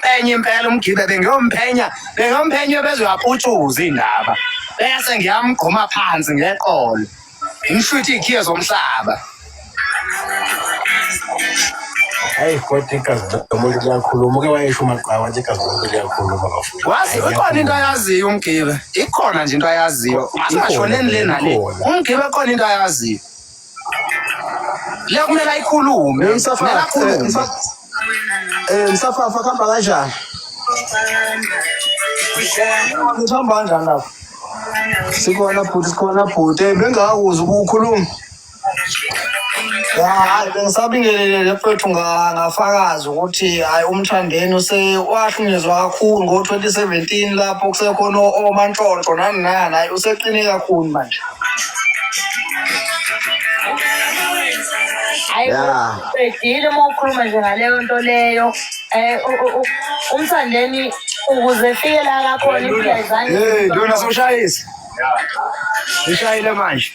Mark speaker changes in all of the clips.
Speaker 1: Enye impela umgibe bengiyomphenya bezoyaputshuza indaba. Bese ngiyamgquma phansi ngeqolo. Ngishuthe ikhiye zomhlaba.
Speaker 2: Hayi kodwa igazi lomuntu liyakhuluma uke wayesho umaqhawe wathi igazi lomuntu liyakhuluma kafuthi.
Speaker 1: Wazi ikhona into ayaziyo umgibe. Ikhona nje into ayaziyo. Asingashoneni le nale. Umgibe khona into ayaziyo. Le kumele ayikhulume.
Speaker 2: Msafafa kuhamba kanjani? Kuhamba kanjani lapho? Sikhona bhuti bengakuzwa ukukhuluma. Hayi bengisabingelele mfethu ngafakazi ukuthi hayi umthandeni washunyezwa kakhulu ngo-2017 lapho kusekhona omantshontsho nani hayi useqine kakhulu manje.
Speaker 3: Hayi uqedile uma ukhuluma nje ngaleyo nto leyo umthandeni ukuze fike la kakhona impilo ayizange
Speaker 1: Dona soshayisa. Ishayile manje.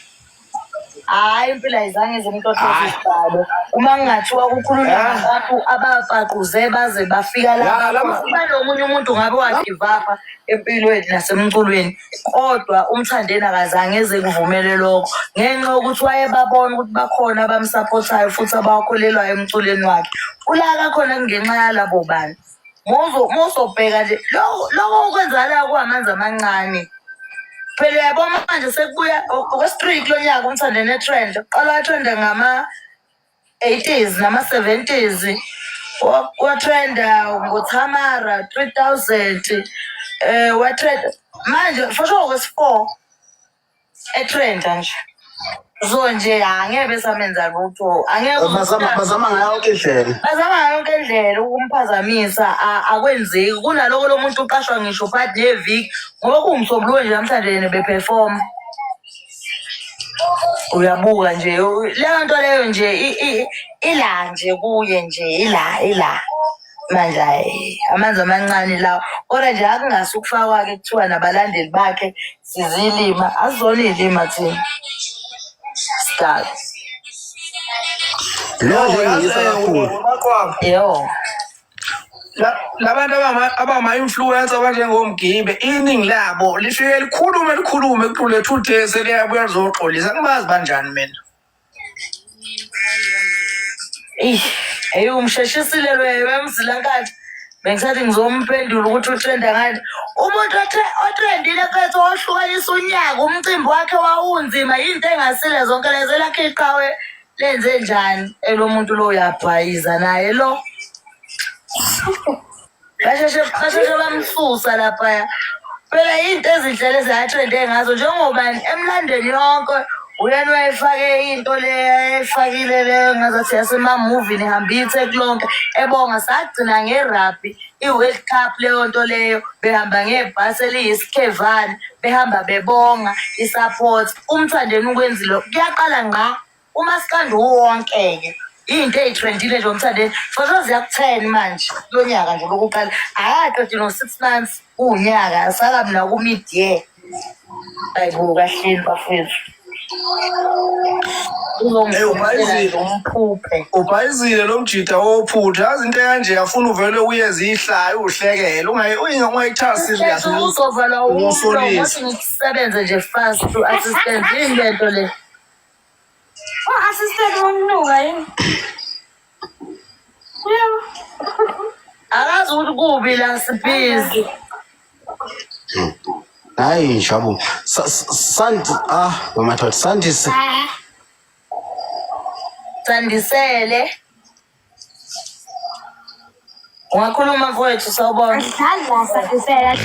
Speaker 3: Hayi impilo ayizange zimtothezisibalo uma ngingathiwa kukhulunywa ngabantu abafaquze baze bafika la kuba nomunye umuntu ngabe wagive up empilweni nasemculweni kodwa umthandeni akazange eze kuvumele lokho ngenxa yokuthi wayebabona ukuthi bakhona abamsupportayo futhi abakholelwayo emculweni wakhe ulaka khona kungenxa yalabo bantu muzobheka nje lokho okwenzakala kuwamanzi amancane. Phela uyabona manje sekubuya okwe-street lo nyaka umthandeni etrend uqala watrenda ngama-80s nama-70s watrenda ngoTamara 3000 watrenda manje for sure kwesi-4 etrenda nje so nje angeke besamenza lutho
Speaker 2: bazama ngayo yonke indlela
Speaker 3: ukumphazamisa akwenzeki kunaloko lo muntu uqashwa ngisho phakathi neviki ngoba kuwumsombuluko nje namhlanje beperform uyabuka nje leyo nto leyo nje ila nje kuye nje ila manje amanzi amancane lawo kodwa nje akungase ukufakwa-ke kuthiwa nabalandeli bakhe sizilima azizona iy'lima thina start
Speaker 1: Yo. Labantu abama-influencer abanjengomgibe iningi labo lifike likhulume kule thuthe seliyabuya lizoxolisa angibazi banjani mina.
Speaker 3: Hey umsheshisile wemzilankathi bengisathi ngizomphendula ukuthi utrenda ngani umuntu otrendile mfethu ohlukanisa unyaka umcimbi wakhe wawunzima yinto engasile zonke lezo lakhe iqhawe lenze njani lo muntu lo uyabhayiza naye lo basheshe bamsusa laphaya phela into ezinhle lezi atrende ngazo njengobani emlandweni yonke uyena wayefake into le efakile le ngazathi yasema-movie nihamba itheke lonke ebonga sagcina ngerabhi i-World Cup leyo nto leyo behamba ngebhasi eliyisikevani behamba bebonga i-support umthandeni ukwenzile kuyaqala ngqa umasikandi uwonke-ke into ey'trendile nje umthandeni for sure ziyaku-10 manje kulo nyaka nje lokuqala akaqedi no-6 months uwunyaka asakabi naku-mid-year ayibo kahleli bafethu
Speaker 1: ubhayizile lo mjida wophutha yazi into kanje yafuna uvele uyeze ihlayo uhlekele ungayithatha serious
Speaker 3: uzovala usolisi ngisebenze nje fast assistant yini lento le assistant womnuka yini akazi ukuthi kubi la sibhizi
Speaker 2: hayi shabu
Speaker 3: Sandisele ungakhuluma mfowethu sawubona
Speaker 4: Sandisele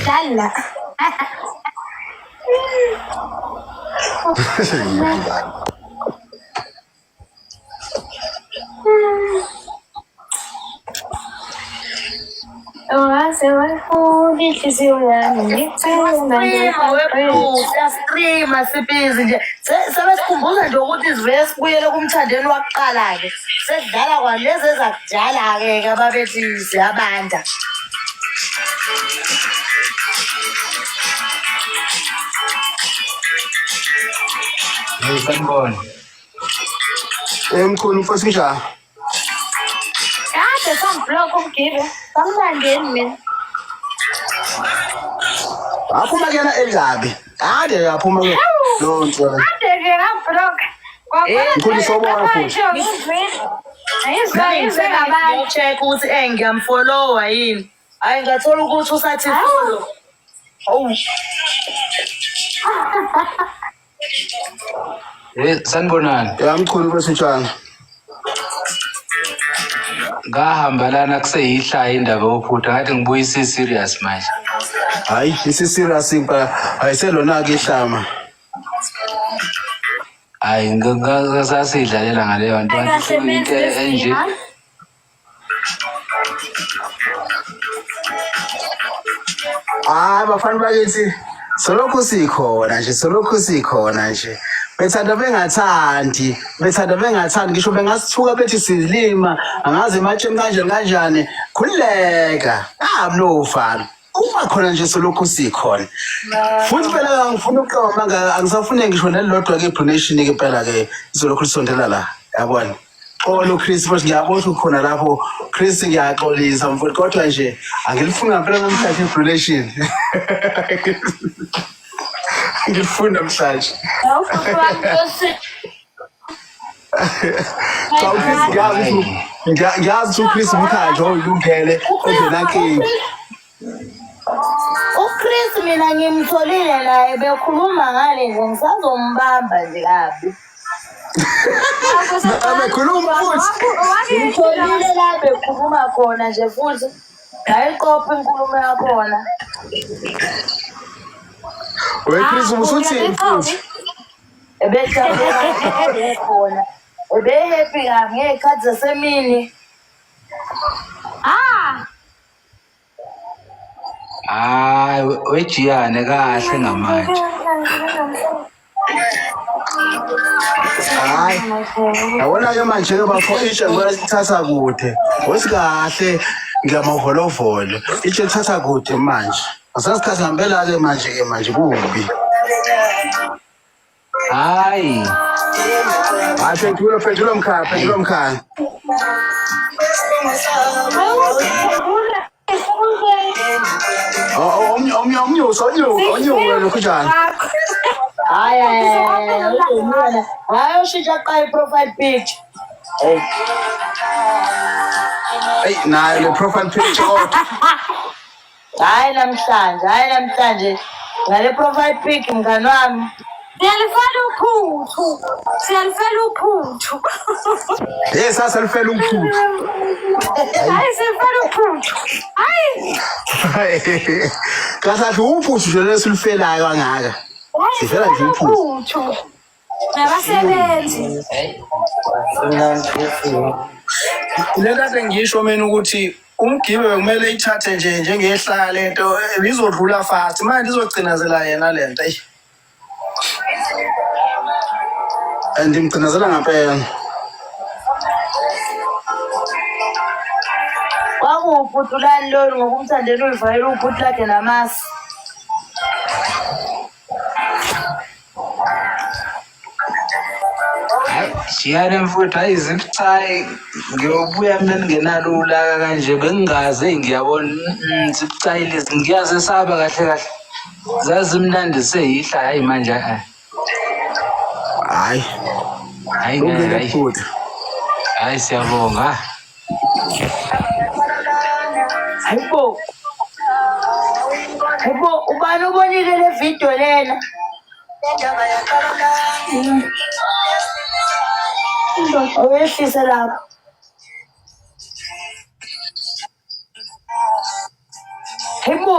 Speaker 3: Siyaskrima sibhizi nje sebesikhumbuza nje ukuthi sivele sibuyele kumthandeni wakuqala-ke sedlala kwalezi ezakudala-ke ababethi siyabanda
Speaker 2: sanibona mkhulu mfowethu njani
Speaker 4: kade samblock umgibe kamlandeni mina
Speaker 1: Aphuma kuyena elikabi. Ade yaphuma ke lo nto.
Speaker 4: ade-ke ngabhloka
Speaker 1: Mkhulisa ubona futhi.
Speaker 4: ayizwe ngabantu
Speaker 3: Ngiyachecka ukuthi ngiyamfollowa yini. Hayi ngathola ukuthi usathi follow. Hawu.
Speaker 5: Sanibonani.
Speaker 1: Yamkhulu kwesitshana.
Speaker 5: Ngahamba lana kuseyihlaya indaba yophutha ngathi ngibuyise serious manje.
Speaker 1: Hayi isi-serious impela ayiselona ke ihlama.
Speaker 5: Hayi ngasasiyidlalela ngaleyo nto wathi into enje.
Speaker 1: Hayi bafana bakithi solokhu sikhona nje. Bethanda bengathandi ngisho bengasithuka bethi silima angazi ematsheni kanjani khulileka mnofana uma khona nje solokhu sikhona futhi phela ngifuna ukuqoma manga angisafune ngisho nelodwa ke donation ke phela ke izolokhu lisondela la yabona Xolo Chris futhi ngiyabona ukhona lapho Chris ngiyaxolisa mfowethu kodwa nje angilifuni ngempela namhlanje donation ngifuna namhlanje Cha uChris ngiyazi uChris umkhandlo oyilungele ongenankinga
Speaker 3: uChris mina ngimtholile naye bekhuluma ngale nje ngisazombamba nje kabi.
Speaker 1: Abekhuluma futhi
Speaker 3: Ngitholile la bekhuluma khona nje futhi ngayiqopha inkulumo yakhona.
Speaker 1: Chris ubusuthini futhi
Speaker 3: Ebejabula khona. Ebehappy ngekhathi zasemini.
Speaker 5: Hayi wejiyane kahle ngamanje.
Speaker 1: hayi yabona ke manje ke bafo itshe ngibona sithatha kude osikahle ngiyamaholovolo itshe lithatha kude manje asasikhathi ngempela ke manje kubi
Speaker 5: Hayi
Speaker 1: phendula mkhaya omnyuso lokhu njani
Speaker 3: Hayi ushintsha qa i-profile picture.
Speaker 1: Hey nayo le profile picture
Speaker 3: Hayi namhlanje ngale profile pic mngani wami.
Speaker 4: Siyalifela uphuthu
Speaker 1: hey sasa lifela umphuthu
Speaker 4: hayi siyalifela uphuthu hayi
Speaker 1: kasathi umphuthu nje lesilifelayo kangaka sifela nje umphuthu
Speaker 4: nabasebenzi
Speaker 2: Le kade ngisho mina ukuthi umgibe kumele ithathe nje njengehlaya lento izodlula fast manje izogcinazela yena lento eyi
Speaker 1: ndimgcinazela ngempela
Speaker 3: Kwakuwuphuthu lani lolu ngokumthandela uyivayela uphuthu lakhe namasi.
Speaker 5: Jiyane mfuthu ayizibucayi ngiyobuya mina ningenalo ulaka kanje bengingaze ngiyabona zibucayi lezi ngiyaze saba kahle zazimnandi seyihla hayi manje
Speaker 1: hayi
Speaker 5: ngeke hayi siyabonga
Speaker 3: Hayibo ubani ubonile le video lena? Owehlise lapho. Hayibo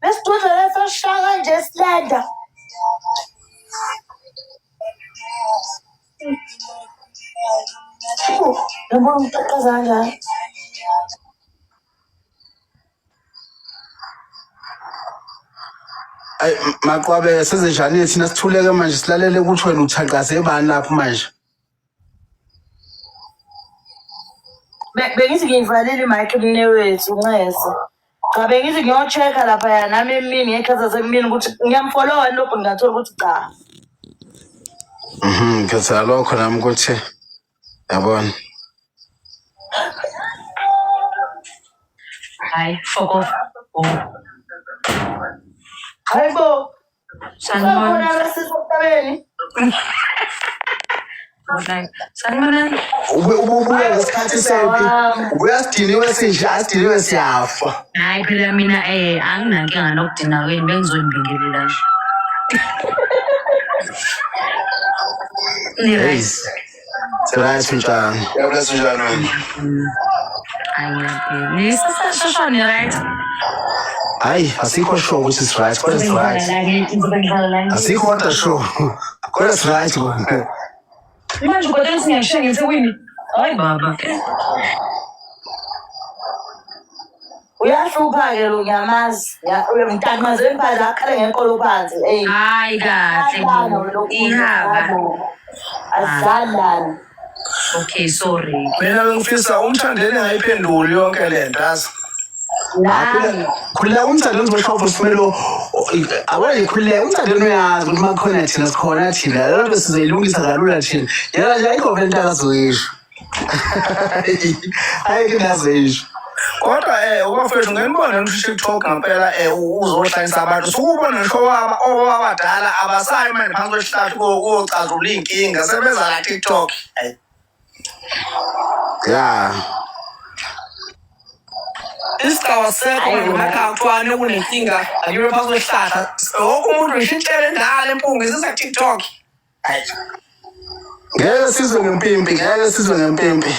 Speaker 3: lesithuza lesashaka nje silanda. Yabona umqaqaza kanjani?
Speaker 1: Ay maqwabe sezenjani thina sithuleke manje silalele ukuthi wena uthaqaze bani lapho manje
Speaker 3: Bengithi ngiyivalile imic kumnewethu Nxese. Cha bengithi ngiyochecka lapha ya nami emini ngekhaza semini ukuthi ngiyamfollowa lokho ngathola ukuthi cha.
Speaker 1: ngithatha lokho nami ukuthi yabona
Speaker 3: Hayi, fuck off.
Speaker 2: Hayibo.
Speaker 3: Sanibona.
Speaker 2: Sisebeni.
Speaker 3: Sanibona.
Speaker 1: Ubuya ngesikhathi sephi? Ubuya sidiniwe sinje, asidiniwe siyafa.
Speaker 3: Hayi phela mina anginankinga nokudina kwenu bengizoyibingelela nje. Ni-right.
Speaker 1: Right njani?
Speaker 2: Yabula sinjani wena?
Speaker 3: Ayiyaphela. Nisasashosho ni-right?
Speaker 1: Hayi, asikho sure ukuthi it's right, kodwa it's right. Asikho kodwa sure. Kodwa it's right kona.
Speaker 3: Manje kodwa singayishiya ngeThekwini. Hayi baba.
Speaker 6: Uyahlupha-ke lo ngiyamazi. Mntanimazwe phansi akhale ngenkolo phansi.
Speaker 3: Hayi kahle ihaba.
Speaker 6: Asidlali.
Speaker 3: Okay, sorry.
Speaker 2: Mina bengifisa umthandeni ngayiphenduli yonke le nto yazi.
Speaker 6: Nami.
Speaker 1: Khuleka umthandeni uzoshofa usimelo. Awale khuleka umthandeni uyazi ukuthi makhona thina sikhona thina. Lelo nto sizoyilungisa kalula thina. Yena nje ayikho vele into akazoyisho. Ayike nazisho.
Speaker 2: Kodwa ubafethu ngenibona ngisho-TikTok ngempela uzohlanganisa abantu sukubona ngisho abadala abasayi manje phansi kwesihlahla kocazula iy'nkinga sebeza la TikTok.
Speaker 1: Yeah.
Speaker 2: Isigaba sekho emakhaya kuthiwani kunenkinga akibe phansi kwesihlahla wonke umuntu ngishintshele endala empunga isisa-TikTok.
Speaker 1: Ngeke sizwe ngempimpi, ngeke sizwe ngempimpi.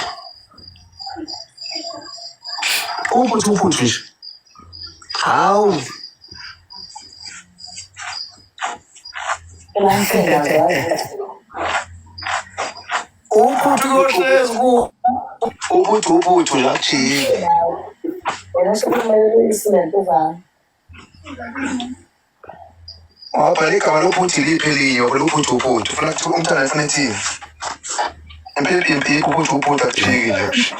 Speaker 1: Uphuthu nje. Hawu.
Speaker 2: Uphuthu kohlezi ku
Speaker 1: Uphuthu nje akujike.
Speaker 6: Wena sekumele isimento zami.
Speaker 7: Wabhala igama lophuthu liphi elinye phela uphuthu ufuna ukuthi umntana ufuna ethini impimpi uphuthu akujiki nje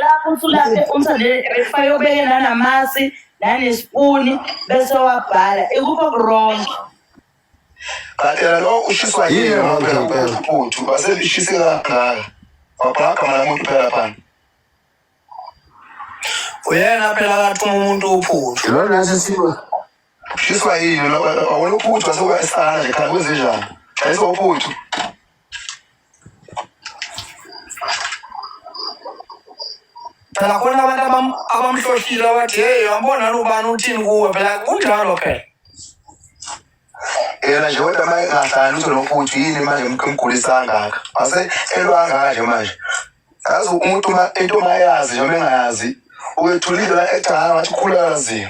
Speaker 6: Lapho usulaphe umthandeni ebefake ubeke nanamasi nanesipuni bese wabhala ikupho wrong.
Speaker 7: kanti lo ushiswa yini phela uphuthu base lishise kangaka wabhala igama lomuntu phela phansi
Speaker 2: uyena phela kathuma umuntu uphuthu.
Speaker 1: Lo nathi sibo.
Speaker 7: ushiswa yini awona uphuthu asuka esana nje khaya kwezinjani ayisho uphuthu
Speaker 2: Phela khona abantu abamhlohlile abathi hey wambona ubani uthini kuwe phela kunjalo phela.
Speaker 7: yena nje kodwa manje ngahlani uthi nophuthu yini manje mkhumgulisa kangaka ase elwa kangaka nje manje yazi umuntu into mayazi nje mengayazi ukwethulile la echa ngathi khulazi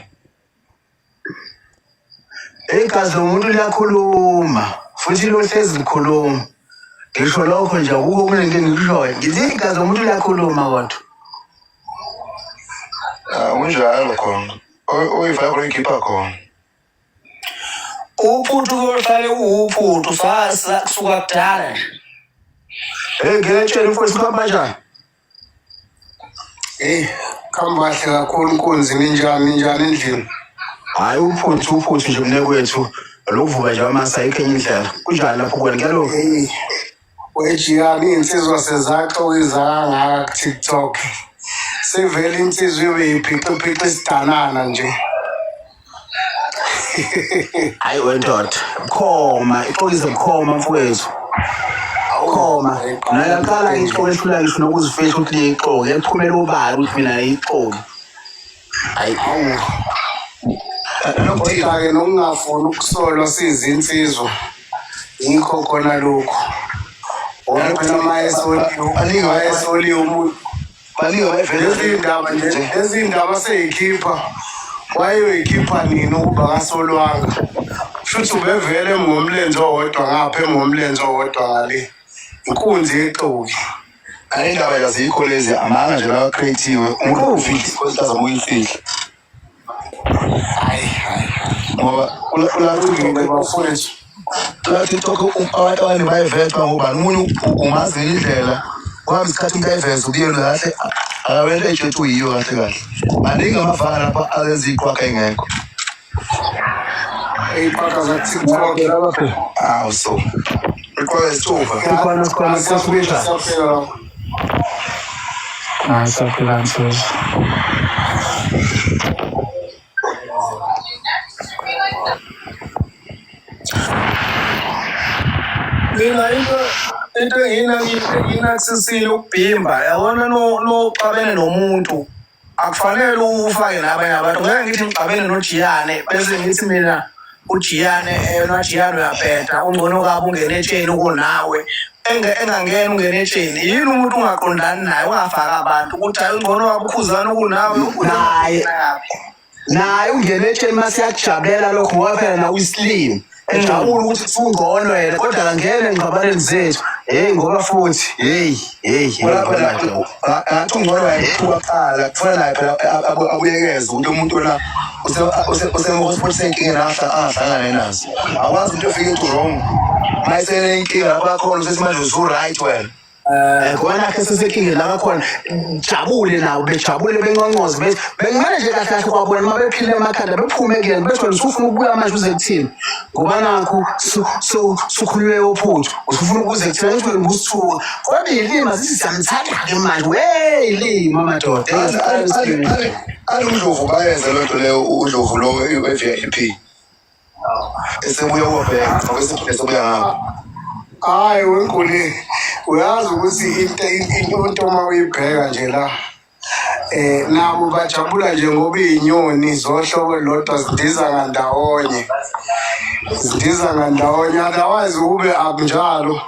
Speaker 1: Igazi lomuntu liyakhuluma futhi lohlezi likhuluma. Ngisho lokho nje ukho kunenkinga ngishoyo. Ngithi igazi lomuntu liyakhuluma kodwa.
Speaker 7: unjalo khona oyivala kuyikhipha khona
Speaker 2: Uphuthu kohlale uphuthu sasa kusuka kudala nje.
Speaker 1: Ngiyatshela mfowethu kuhamba kanjani?
Speaker 8: Khamba kahle kakhulu inkunzi ninjani endlini.
Speaker 1: Hayi uphuthu nje mnekwethu. Lokuvuka nje amasa ayikho enye indlela. Kunjani lapho kwena ngiyalo?
Speaker 8: Wejiyani insizwa sezaxokiza kangaka ku-TikTok. Sevele insizwa ibe yiphiqiphiqi isidanana nje.
Speaker 1: Hayi wendoda. Khoma, ixolise khoma mfowethu. Khoma. Nayaqala ixoke ehlula ngisho nokuzifihla ukuthi lixoke. Yaphumela ubali ukuthi mina ixoke. Hayi.
Speaker 8: Kodwa-ke nokungafuni ukusolwa sizinsizwa. Yikho khona lokhu. Wona phela mayesoliwe umuntu. Lezi ndaba seyikhipha wayoyikhipha nini ukuba kasolwanga futhi ubevele ngomlenze owodwa ngapha ngomlenze owodwa ngale inkunzi yexoki
Speaker 7: ayindaba yazikho lezi amanga nje la creative umuntu ufiti kwentaza muyifihla
Speaker 8: hayi
Speaker 7: ngoba
Speaker 8: bafowethu
Speaker 7: la TikTok abantu abanye bayiveza ngobani umunye umazi indlela kwami isikhathi umuntu ayiveza ubiyona kahle akawele etshethu yiyo kahle kahle baningi amavanga lapha alenza iqwakha engekho
Speaker 8: ey'paka za-TikTok
Speaker 7: so iqwakha isithuba
Speaker 1: Sikhona sesibisha.
Speaker 8: siyaphela
Speaker 1: Hayi saphela nsuku.
Speaker 2: mina into enginakusisile ukubhimba yabona noxabene nomuntu akufanele ufake nabanye abantu ngeke ngithi ngixabene noJiyane bese ngithi mina uJiyane noJiyane uyabheda ungcono kabi ungene etsheni ukunawe engangena ungene etsheni yini umuntu ungaqondani naye ungafaka abantu ukuthi hayi ungcono kabi ukhuzana ukunawe
Speaker 1: naye ungene etsheni masiyakujabulela lokho ngoba phela nawe uyislim ejabula ukuthi kusungcono yena kodwa kangene engqabaleni zethu ngoba futhi
Speaker 7: ngathi ungcono wayethuwaqala kufana naye phela abuyekeze ukuthi umuntu wena usenkingeni angahlangane nazo akwazi into efike ethi wrong mayisenenkinga lapho akhona usesimanje usu-right wena
Speaker 1: ngona khe sesenkingeni la kakhona jabule nawo bejabule benqonqoze bengimane nje kahle kahle kwabona uma bephile emakhanda bephume kuyena bethi wena usufuna ukubuya manje uze kuthini ngoba nakho sukhululwe uphuthu usufuna ukuze kuthini ngithi wena ngusithuka kodwa ilima zithi siyamthanda-ke manje ilima madoda
Speaker 7: uNdlovu bayenza loo nto leyo uNdlovu lo we-VIP esebuya ukobheka okwesiphinde sobuya ngapho
Speaker 8: hayi wenkuli uyazi ukuthi into uma uyibheka nje la nabo bajabula nje ngoba iy'nyoni zohlobo lodwa zidiza ngandawonye otherwise ukube akunjalo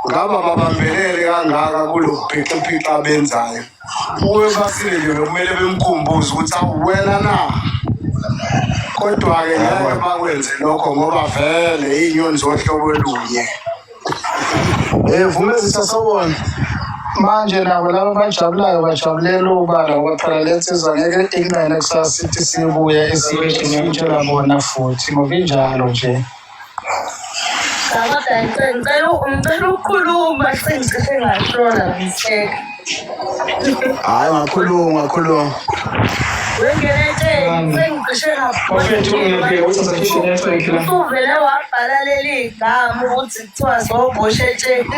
Speaker 8: ngaba babambelele kangaka kulo bhixiphixa abenzayo ube basile nje bekumele bemkhumbuze ukuthi awuwena na kodwa-ke ngeke bakwenze lokho ngoba vele iy'nyoni zohlobo olunye
Speaker 1: vume zisasabona
Speaker 2: manje nabo laba bajabulayo bajabulela ubala ngoba phela lensizwa ngeke ikunayena kusasa sithi sibuya esiyitshela bona futhi ngoba injalo nje
Speaker 3: ngicela ukukhuluma sengicishe ngahlola ngisheka
Speaker 1: hayi ngakhuluma
Speaker 3: wengene etsheni sengicishe usuvele wabhala leli gama ukuthi kuthiwa zobosha etsheni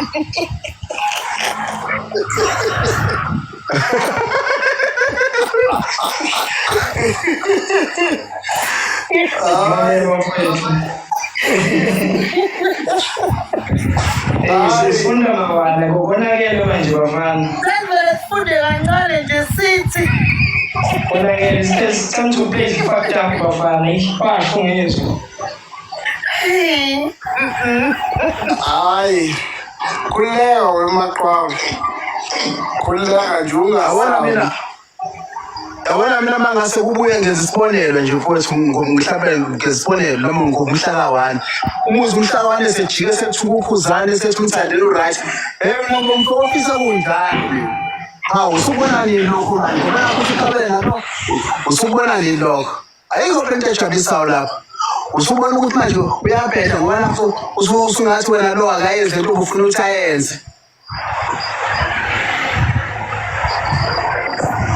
Speaker 6: Sifunda mabala kubonakele manje bafana.
Speaker 3: Sivele sifunde kancane nje sithi
Speaker 6: Bonakele it's time to play fucked up bafana. Ibasho ngezwe.
Speaker 8: hayi khululeka wemaqwawe khululeka nje
Speaker 1: yabona mina uma ngase kubuye ngenza isibonelo nje mfowethu ngihlabele ngesibonelo noma ngomhlaka wani umuzi umhlaka wani esejike sethuka ukhuzane sethi umthandela uright mina ngomfisa kunjani hawu usubona nini lokho manje ngoba lapho usikhabele lapho usubona nini lokho ayikho into ejabulisayo lapho usubona ukuthi manje uyaphetha ngoba lapho usungathi wena lo akayenze into obufuna ukuthi ayenze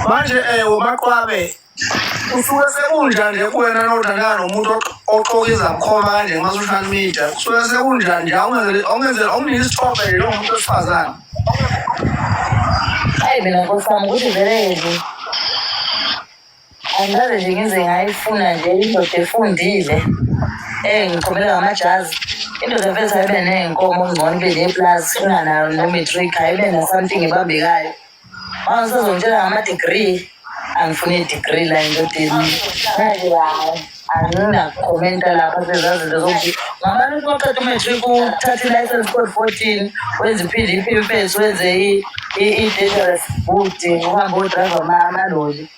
Speaker 2: manje umaqwabe usuke sekunjani nje kuwena nothandana nomuntu oqoka izabukhoma kanje kuma-social media kusuke sekunjani nje awunginike isithombe nje lo muntu wesifazane
Speaker 3: hayi mina nkosi wami ukuthi vele nje angikaze nje ngize ngayifuna nje indoda efundile ngiqhubeka ngamajazi indoda mfethu ayibe ney'nkomo ngcono ibe neplasi inganayo no-matric ayibe na-something ebambekayo Sazongitshela ngama-degree angifuni i-degree la endodeni manje anginakhomenta lapha sezazinto zokuthi ngabantu baqeda umatric uthatha i-license code 14 wenze i-PDP wenze i-dangerous boot uhambe odrayiva amaloli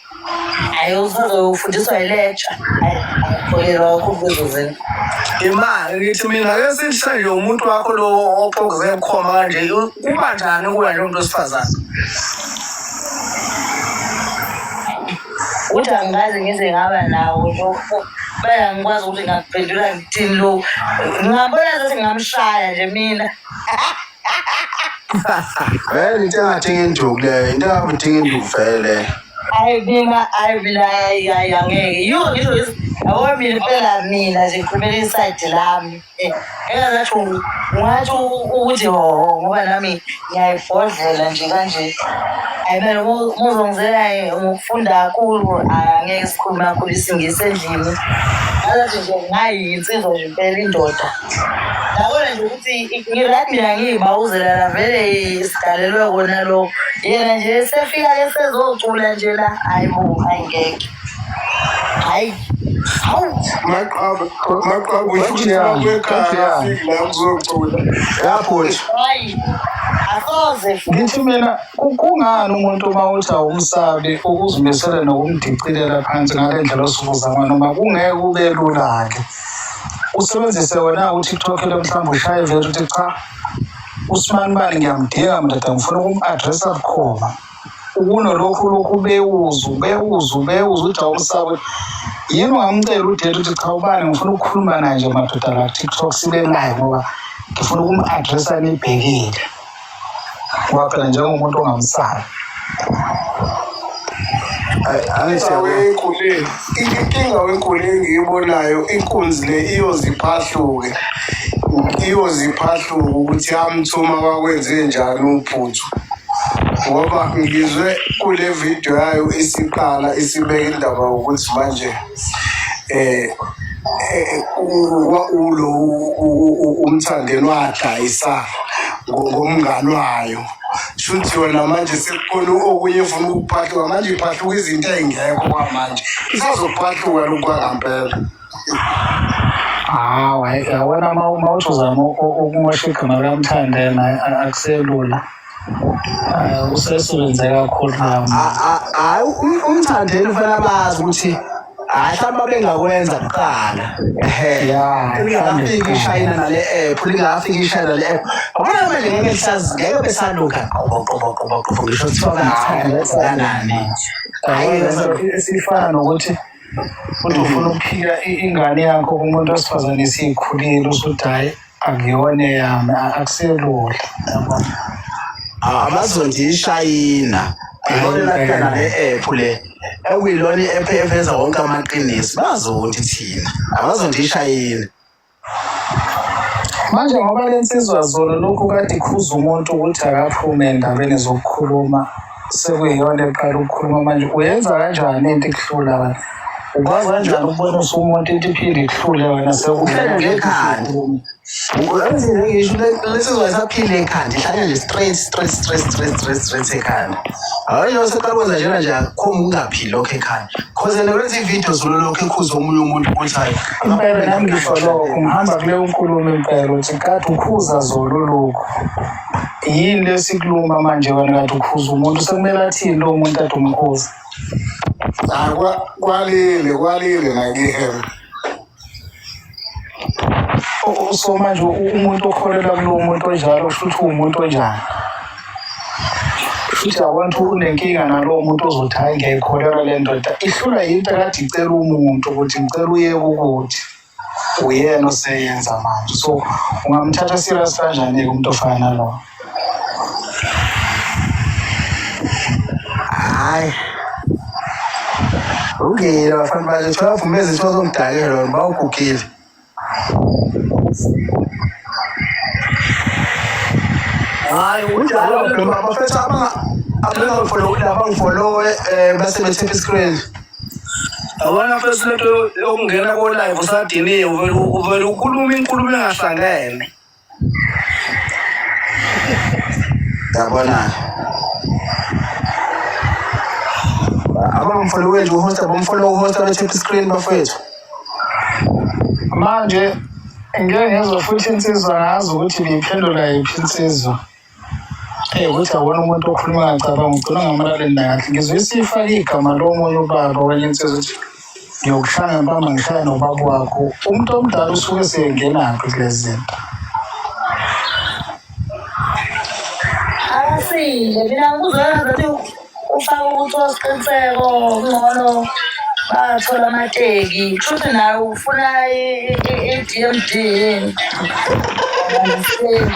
Speaker 3: hayi usazofundiswa i-lecture hayi angikholelwa wakho kuzo zinto
Speaker 2: imali ngithi mina ke sithi nje umuntu wakho lo oxokuze bukhoma kanje kuba njani kuya nje umuntu wesifazane
Speaker 3: ukuthi angikaze ngize ngaba nawo lokho bayangikwazi ukuthi ngakuphendula ngithini lokhu ngingabona zathi ngamshaya nje mina
Speaker 1: vele into engadinga induku leyo into engadinga induku vele
Speaker 3: hayi mina angeke yiko ngisho
Speaker 6: Yabo mina nje ngikhulumela isayidi lami. Engazathi ungathi ukuthi hoho ngoba nami ngiyayibhodlela nje kanje. Hayi mina muzongizela ngokufunda kakhulu angeke sikhulume kakhulu isingisi endlini. Ngazathi nje ngayinsizwa nje impela indoda. Yabona nje ukuthi ngirathi mina ngiyibawuzela la vele isidalelwe kona lokho. Yena nje sefika sezocula nje la hayibo ayingeke. Hayi.
Speaker 8: Maqaba ushutha kwekhaya afike la kuzocula.
Speaker 1: Yaphutha.
Speaker 6: Hayi. Asoze
Speaker 5: Ngithi mina kungani umuntu uma uthi awumsabi ukuzimisela nokumdicilela phansi ngale ndlela osukuza ngayo noma kungeke kube lula-ke usebenzise wena uTikTok lo mhlawumbe ushaye vele uthi cha uSimani bani ngiyamdinga mdada ngifuna ukum-adressa bukhoma ukunolokhu bewuza uthi awumsabi yini ungamcela udate uthi cha ubani ngifuna ukukhuluma naye nje madoda la TikTok sibe live ngoba ngifuna ukum-adressa nibhekile ngoba phela njengomuntu ongamsabi
Speaker 8: inkinga wenkuleni engiyibonayo inkunzi le iyoziphahluk ukuthi amthuma wakwenze njani uphuthu ngoba ngizwe kule video yayo isiqala isibeka indaba ukuthi manje ulo umthandeni wadayisa ngomngani wayo shuthi wena manje sekukhona okunye ufuna ukuphathwa manje iphathwa izinto ey'ngekho kwamanje isazophathwa lokhu kwangampela.
Speaker 5: Hayi yabona uma uthi uzama ukumosha igama likamthandeni akuselula usesebenze kakhulu nami.
Speaker 1: Hayi umthandeni ufanele abazi ukuthi hayi mhlawumbe bengakwenza kuqala lingafika ishayina nale app lingafika ishayina nale app abona manje ngeke besalukha qobo ngisho kuthiwa kanani
Speaker 5: esifana nokuthi uthi ufuna ukuphika ingane yakho kumuntu wesifazane esiyikhulile usuthi hayi akuyona eyami akuselula
Speaker 1: abazondi ishayina ibonela le app le ekuyilona i-app eveza wonke amaqiniso bazondi thina abazondi ishayina
Speaker 5: manje ngoba le nsizwa zolo lokhu kade ikhuza umuntu ukuthi akaphume endabeni zokukhuluma sekuyiyona eqala ukukhuluma manje uyenza kanjani into ikuhlula wena ukwazi kanjani ukubonisa umuntu into iphinde ikuhlule wena
Speaker 1: uhlale ngekhanda ngisho lesizwa esaphile ekhanda ihlale nje straight ekhanda hayi nje seqala kwenza njena nje akhomba ungaphili lokho ekhanda cause nekwenza ividiyo zolo lokho ekhuza omunye umuntu ukuthi hayi
Speaker 5: impela nami ngisho lokho ngihamba kuleyo nkulumo impela uthi kade ukhuza zolo lokhu yini lesikuluma manje wena kade ukhuza umuntu sekumele athini lo muntu ade umkhuza
Speaker 8: kwalile nakihema
Speaker 5: so manje umuntu okholela kulo muntu onjalo futhi umuntu onjani futhi abantu unenkinga nalowo muntu ozothi hayi ngiyayikholelwa le ndoda ihlula yinto kade icela umuntu ukuthi ngicela uyeke ukuthi uyena oseyenza manje so ungamthatha serious kanjani-ke umuntu ofana nalowo
Speaker 1: hayi ungile bafana baje thwavumeza into zomdakelo bawugugile hayi unjalo bafethu abangifolowe base bethe screen
Speaker 2: abona first lento lokungena ko live usadiniwe uvela ukhuluma inkulumo engahlangene
Speaker 1: yabona abangifolowe nje uhosta bamfollow uhosta bethe screen bafethu
Speaker 5: manje ngeke ngezwa futhi insizwa ngazi ukuthi ngiyiphendula yiphi insizwa ukuthi awona umuntu okhuluma ngacabanga ugcina ngamalale kahle ngizwe isifake igama lomunye ubaba wenye insizwa ukuthi ngiyokushaya mpama ngishaya nobaba wakho umuntu omdala usuke seyengenaphi kulezi zinto
Speaker 3: Asile mina ngizokwenza ukuthi ufake ukuthi osiqiniseko ngcono bathola amateki futhi nawe ufuna i-DMD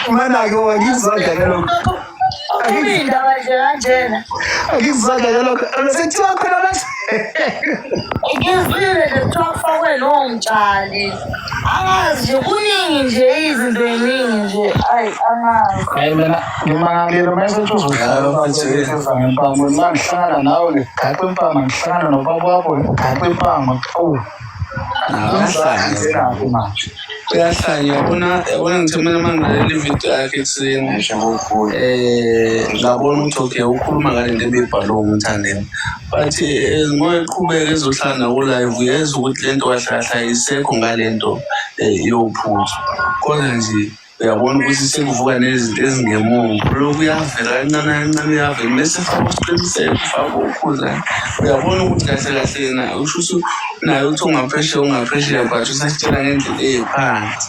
Speaker 1: mana-ke angizodla ngalokho
Speaker 3: indaba nje kanjena
Speaker 1: angizodla ngalokho sekuthiwa khona manje
Speaker 3: Ngizwile nje kuthiwa kufakwe nomtshali. Angazi nje kuningi nje izinto eziningi nje. Ayi angazi.
Speaker 2: Hayi mina ngimangalile mase uzohlala manje ngempama mangihlangana nawe ngigaxa impama ngihlangana nobaba wakho ngigaxa impama. Ngizange manje.
Speaker 5: Uyahlanya yabona ngithe mina mangilalela ividiyo yakhe ekuseni ngabona ukuthi okay ukhuluma ngale nto ebeyibhalwe uMthandeni but ngoba eqhubeka ezohlala nawo live uyezwa ukuthi lento kahlahla isekho ngale nto yophuzo kodwa nje uyabona ukuthi sekuvuka nezinto ezingemuva lokhu uyavela kancane kancane uyavela bese faka isiqiniseko faka ukhuzana uyabona ukuthi kahle kahle na usho ukuthi naye uthi ungaphesheya but usasitshela ngendlela eyiphansi.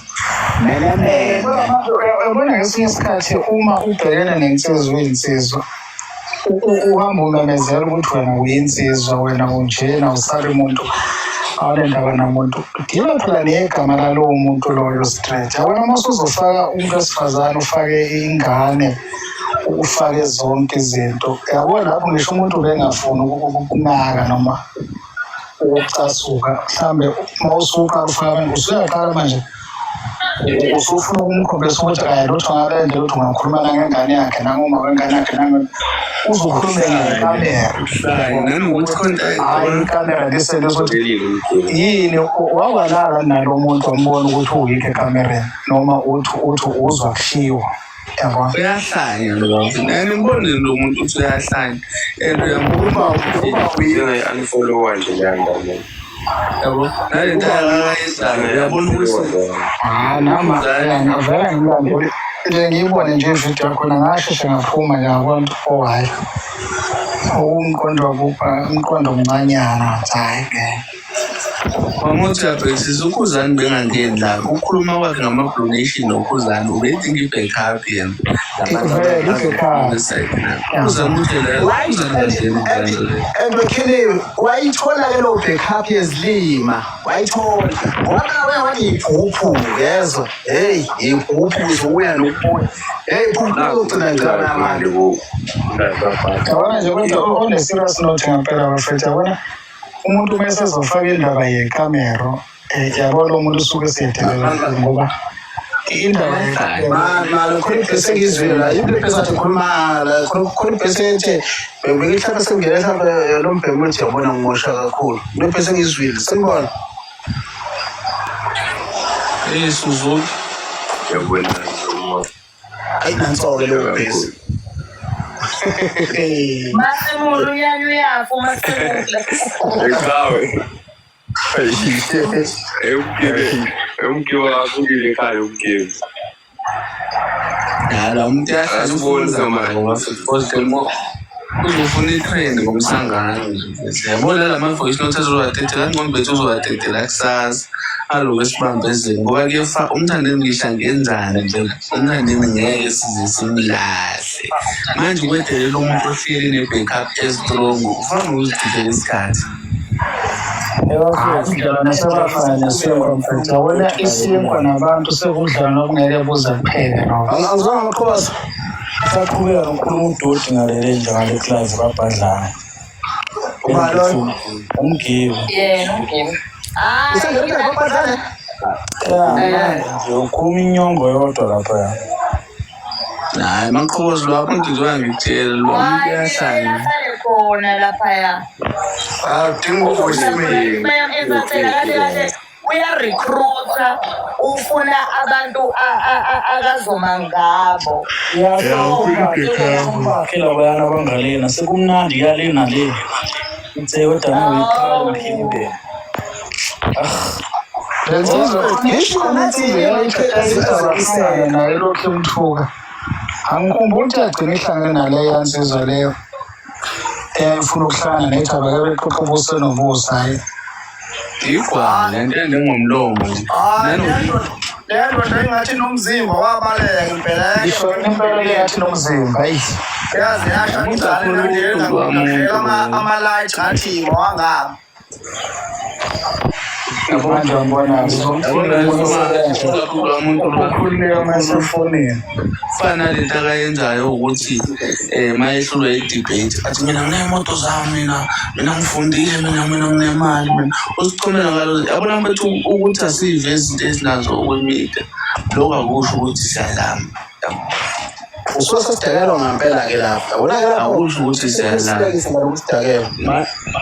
Speaker 2: Uyabona ngesinye isikhathi uma ubhekene nensizwa uhamba umemezela ukuthi wena uyinsizwa wena unjena usale umuntu awunendaba namuntu dila phela negama lalowo muntu loyo straight. Yabona uma usuzofaka umuntu wesifazane ufake ingane ufake zonke izinto yabona lapho ngisho umuntu bengafuni ukunaka noma ukucasuka mhlambe uma usuqala ufaka usuyaqala manje usufuna ukumkhombisa ukuthi lutho ngalende lutho ungakhuluma nangengane yakhe nangoma wengane yakhe uzokhuluma ngekamera hayi ikamera lisele ukuthi yini wakwalala nalo muntu wambona ukuthi uyikho ekamereni noma uthi uzwa kushiwo.
Speaker 5: Uyahlanya lo nani ngibone lo muntu uthi uyahlanya uyambona
Speaker 9: unfollow nje landa mina
Speaker 5: yabo nale nto ayayizana uyabona ukuthi
Speaker 2: nama ngivela ngilande nje ngiyibone nje ividiyo yakhona ngasheshe ngaphuma nje ngabantu hayi umqondo mncanyana hayi
Speaker 5: Wamuthi uyabhekisisa uKhuzani bengangeni la ukhuluma kwakhe ngama-donation noKhuzani ubeyidinga i-backup yena
Speaker 1: and bekheliwe wayithola-ke leyo backup yezilima wayithola ngoba wathi iphuphu yezwa heyi iphuphu uzobuya nokubuya heyi iphuphu uzogcina ngicabanga mali
Speaker 2: yabona nje kodwa one-serious note ngempela bafethu yabona umuntu uma esezofaka indaba yekamero yabona umuntu usuke eseyethelela ngoba indaba
Speaker 1: mali khona ibhesi engizwile la into ebhesi athi khuluma la khona ibhesi ethi bengihlapha sekungena mhlawumbe lo mbhemu ethi yabona ngimosha kakhulu into ebhesi engizwile senibona
Speaker 5: Suzulu
Speaker 9: yabona
Speaker 1: ayi nanso-ke leyo bhesi
Speaker 3: Masimulu uyafa Masimulu.
Speaker 9: ecawe umgiwa akungile ekhaya umgiwa
Speaker 5: la umuntu yahlala
Speaker 9: asibonisa manje
Speaker 5: uzofuna i-trend ngomsangano yabona la ma-voice note ezowatetela ngcono bethu uzowatetela kusasa aloku esibambezeni ngoba kuyefa uMthandeni ngihla ngenzani nje uMthandeni ngeke size simlahle manje kwedelela umuntu ohleli ne-backup estrong ufana ukuzididela isikhathi
Speaker 2: udlala nasebafana nesinkwa mfethu yabona isinkwa nabantu sekudlala okungeke buze kuphele no
Speaker 1: angizwanga amaqhoza
Speaker 2: saqhubeka nokukhuluma udodi ngalele nje ngale class kabhadlana umgiwi
Speaker 3: Yena umgiwi.
Speaker 1: usengena kabhadlana
Speaker 2: nje ukhuluma inyongo yodwa lapha
Speaker 5: hayi maqhozi lwakho ngizwa ngikutshela lo muntu uyahlanya
Speaker 3: khona laphaya.
Speaker 8: Adinga uvoicemail.
Speaker 3: Kahle uyarecruiter ufuna abantu akazoma ngabo.
Speaker 2: yakhe labayana bangalena sekumnandi yale nale uthe kodwa nawe iphinde ngisho nathi yayiphethe naye lokhu umthuka angikhumbuli ukuthi agcina ihlangene naleyo yansizwa leyo efuna ukuhlangana nethaba ke bexoxa ubuso nobuso hayi
Speaker 5: igwala lento engomlomo nje
Speaker 2: lento engathi nomzimba wabaleka impela ngisho impela yathi nomzimba hayi
Speaker 8: Yazi yasha ngizale nje ama light ngathi wangami.
Speaker 2: manje angibona ukhululeka masefonini.
Speaker 5: Fana lento akayenzayo ukuthi mayehlulwa i-debate athi mina nginemoto zami mina ngifundile mina nginemali mina usichomela ngalo yabona bethu ukuthi asive izinto ezinazo okwemida lokho akusho ukuthi siyalama
Speaker 1: usuke sesidakelwa ngampela-ke lapha
Speaker 5: akusho ukuthi siyalama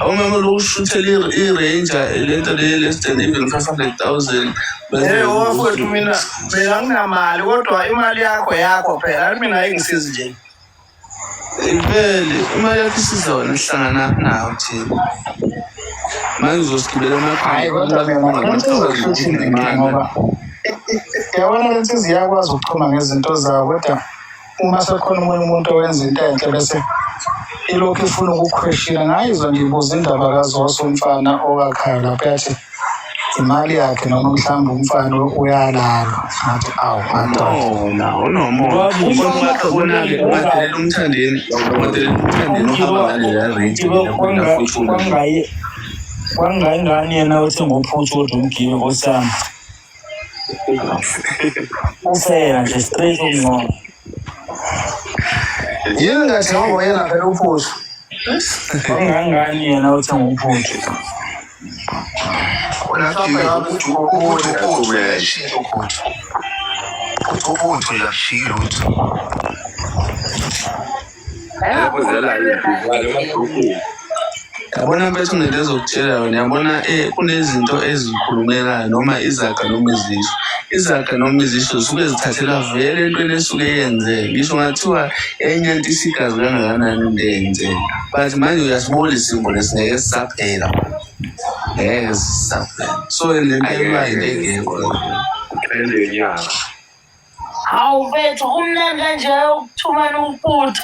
Speaker 5: uma lokushuthela i-ranger lento less than even 500,000
Speaker 2: Owafowethu mina nginamali kodwa imali yakho phela mina ayingisizi nje.
Speaker 5: Impela imali yakho isiza wena sihlangana nayo thina manje uzosigibela
Speaker 2: Hayi kodwa mina ngoba yabona lento ziyakwazi ukuchuma ngezinto zawo kodwa uma sekhona umunye umuntu owenza into enhle bese ilokhu ifuna ukukhweshila ngayizwa ngibuza indaba kaZoso umfana owakhala lapha yathi imali yakhe noma mhlawumbe umfana uyalala ngathi awu
Speaker 5: unomoya ubonake ungadelela umthandeni uhamba ngalela range
Speaker 2: kwangayingani yena uthi ngophuthu kodwa umgibe nkosami usela nje straight ukungcono
Speaker 1: yini ngathi ngoba yena phela uphuthu
Speaker 2: kwangangani yena uthi ngophuthu
Speaker 7: Ubuntu uyashilo ukuthi
Speaker 5: yabona mfethu ngilezokutshela wena yabona kunezinto ezikhulumekayo noma izaga noma izisho izaga noma izisho zisuke zithathela vele entweni esuke yenzeka ngisho ngathiwa enye into isigazi kangakanani into eyenzeka but manje uyasibona isimbo lesingeke sisaphela ngeke sisaphela so lento ebayile engekho
Speaker 9: lenyanga
Speaker 6: Hawu bethu kumnandi kanje ukuthumana umputhu.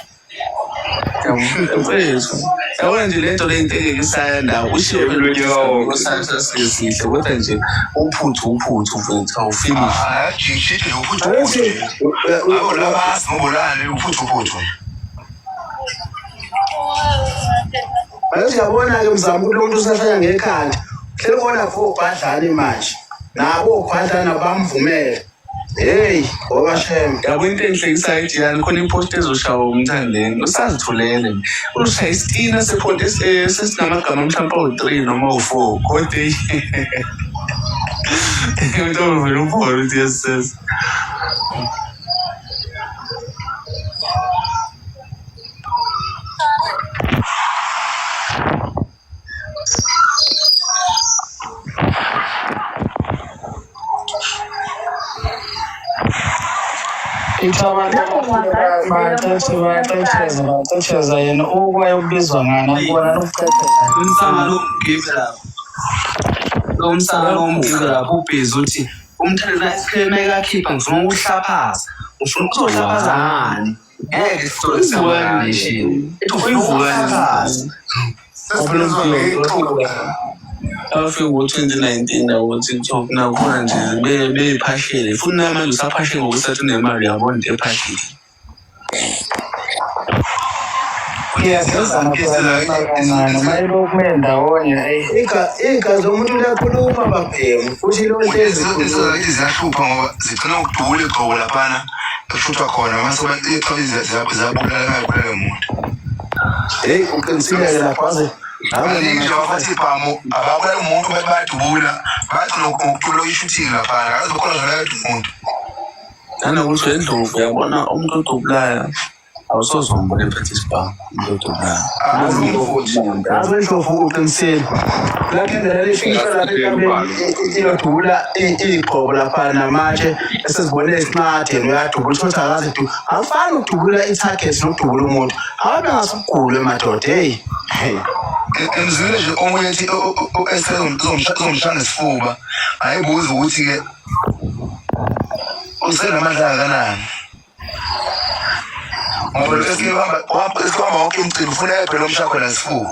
Speaker 5: mfethu yabona nje lento le into engeke isayanda ushiye sihle kodwa nje uphuthu mfethu awufinish
Speaker 7: jishite uphuthu labasi ngobulani uphuthu
Speaker 1: manje uyabona-ke mzamo ukuthi lo muntu usashaya ngekhanda hlele khona pho ubhadlani manje nabo obhadlana bamvumele heyi ngoba shem
Speaker 5: yabona into engihlekisa ejiyani khona impost ezoshawa umthandeni usazithulele ushaya isitina sephonto sesinamagama mhlawumpe awu-3 noma awu-4 kodwa into vele uphole ukuthi yesisesa
Speaker 2: ithi abantu baqetheza yena okwaye ukubizwa ngani akubona nokuqetheza
Speaker 5: umsana lo mgibe lapho lo msana lo mgibe lapho ubhizi uthi umthandela isikhema ekakhipha ngifuna ukuhlaphaza ufuna ukuzohlaphaza ngani ngeke sithole siyabanishini ethi ufuna ukuhlaphaza afike ngo-2019 nawo-TikTok nakhona nje beyiphahlele futhi namanje usaphahlele ngokusathi unemali yabona into ephahlile
Speaker 2: mayilokhu mendawonye
Speaker 1: igazi lomuntu liyakhuluma babhemu futhi lonto
Speaker 7: ezithi ziyahlupha ngoba zigcina ukudubula igqobo laphana ekushutshwa khona mase ziyabulala ngayibulale muntu
Speaker 1: heyi uqinisile-ke laphaze
Speaker 7: nje bafathi ibhamu ababulala umuntu bayadubula bathi nokudubula ishuthini laphana akaze bakhona zalala umuntu
Speaker 5: nanokuthi endlovu yabona umuntu odubulayo awusoze umbone ephethe isibhamu umuntu odubulayo
Speaker 1: yazi endlovu uqinisile lakhendlela lifika lapha ekambeni iyodubula igqobo laphana manje esezibone esinqadeni uyadubula uthotha akaze akufani ukudubula i-target nokudubula umuntu abantu angasugule madoda heyi
Speaker 7: emzimile nje omunye ethi uzomshana isifuba ayibuza ukuthi-ke usenamandla kangakanani ngoba esikuhamba wonke imicimbi ufuna ephela umshakho nesifuba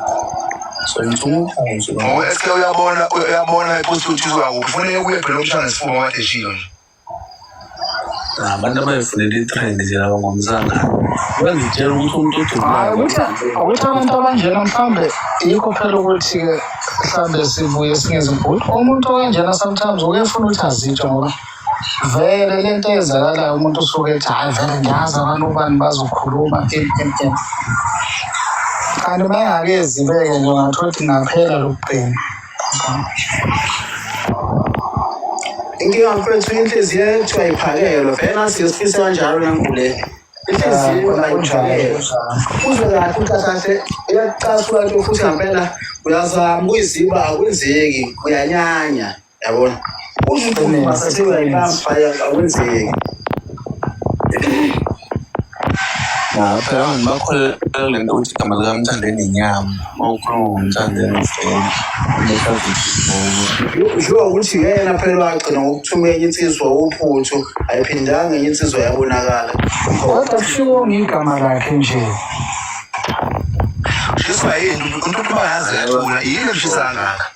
Speaker 7: ngoba esike uyabona iposti ukuthi uzakuphi ufuna ukuye phela umshana nesifuba kade eshiyo nje
Speaker 5: abantu abayifundela i-trend nje laba ngomzanga bangitshela ukuthi umuntu
Speaker 2: ukuthi abantu abanjena mhlawumbe yikho phela ukuthi-ke mhlawumbe sibuye singenzi ukuthi umuntu okanjena sometimes ukefuna ukuthi azitsho ngoba vele le nto eyenzakalayo umuntu usuke ethi hhayi vele ngiyazi abantu bani bazokhuluma kanti uma engakezi-ke nje ungathola ukuthi ngaphela lokuqina.
Speaker 1: Inkinga mfethu inhliziyo ekuthiwa iphakelwa vele nasi sifise kanjalo nankule inhliziyo ayiphakelwa uzwe kahle ukuthi kahle iyacasula nto futhi ngampela uyazama ukuyiziba akwenzeki uyanyanya yabona uzwe ukuthi masathiwa yibamba akwenzeki.
Speaker 5: phela ngibakholelwa lento ukuthi igama likaMthandeni inyama mawukhuluma ngomthandeni ufreni
Speaker 1: usho ukuthi yena phela wagcina ngokuthumela insizwa uphuthu ayiphindanga enye insizwa yabonakala
Speaker 2: kodwa kushiwo ngigama lakhe nje
Speaker 7: shiswa yini umuntu bangazi yaqula yini emshisa kangaka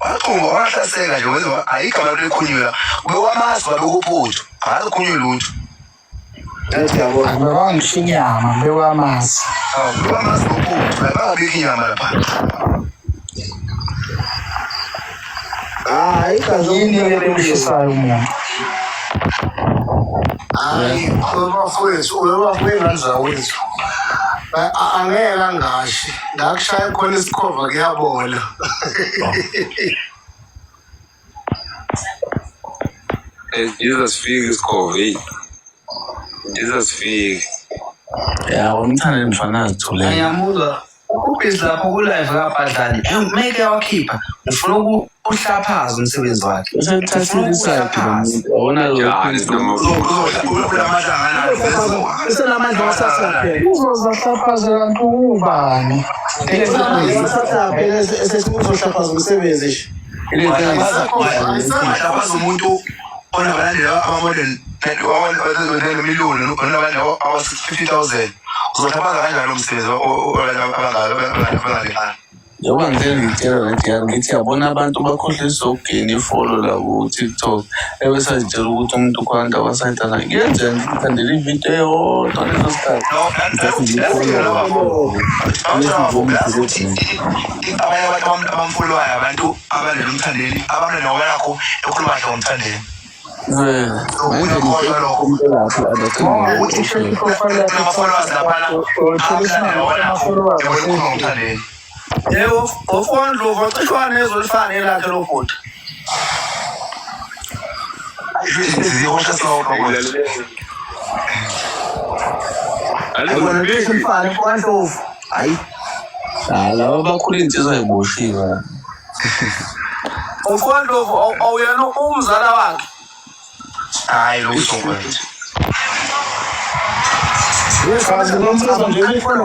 Speaker 7: waqunga wahlaseka nje wenza ayigama likhulunywa bekwamazi babekuphuthu akakhulunywe lutho
Speaker 2: bebangisho inyama bekwamazi
Speaker 7: bekwamazi babekuphuthu bangabika inyama lapha.
Speaker 1: hayi
Speaker 2: yini ekushisayo umuntu
Speaker 8: hayi bafowethu uyabafowethu angeke angashi ngakushaya khona isikhova kuyabola.
Speaker 9: Jesus fike isikhova Jesus fike
Speaker 5: ya umthandeni mfana azithulela
Speaker 10: ngiyamuzwa ubhizi lapho ku-live kabhadlani make yawakhipha ufuna uhlaphaza umsebenzi wakhe
Speaker 5: usethathile isayidi lo muntu awona
Speaker 1: usenamandla wasasaphe
Speaker 2: uzozahlaphaze kanti ubani
Speaker 1: uzohlaphaza umsebenzi
Speaker 7: ayisangahlaphaza umuntu onabalandeli abamodern miliyoni onabalandeli aba-50,000 uzohlaphaza kanjani lo msebenzi abangalekana.
Speaker 5: njengoba ngithe ngitshela nathi ngithi yabona abantu bakhohlisa ukugena ifolo la ku-TikTok ebesazitshela ukuthi umuntu kwantu abasayithanda ngiyenzeni ngithandela ividiyo eyodwa leso sikhathi
Speaker 7: abanye abantu abamfolwayo abantu abalela umthandeni abamle noba yakho ekhuluma kahle ngomthandeni
Speaker 2: yebo ofondlovu acishwane ezolifane lakhe lo bhuti
Speaker 1: mfana kwandlovu hayi
Speaker 5: laba bakhula iy'nsizwa y'boshiwe
Speaker 2: ofondlovu awuyena umzala wakhe
Speaker 7: hayi lo usongwenza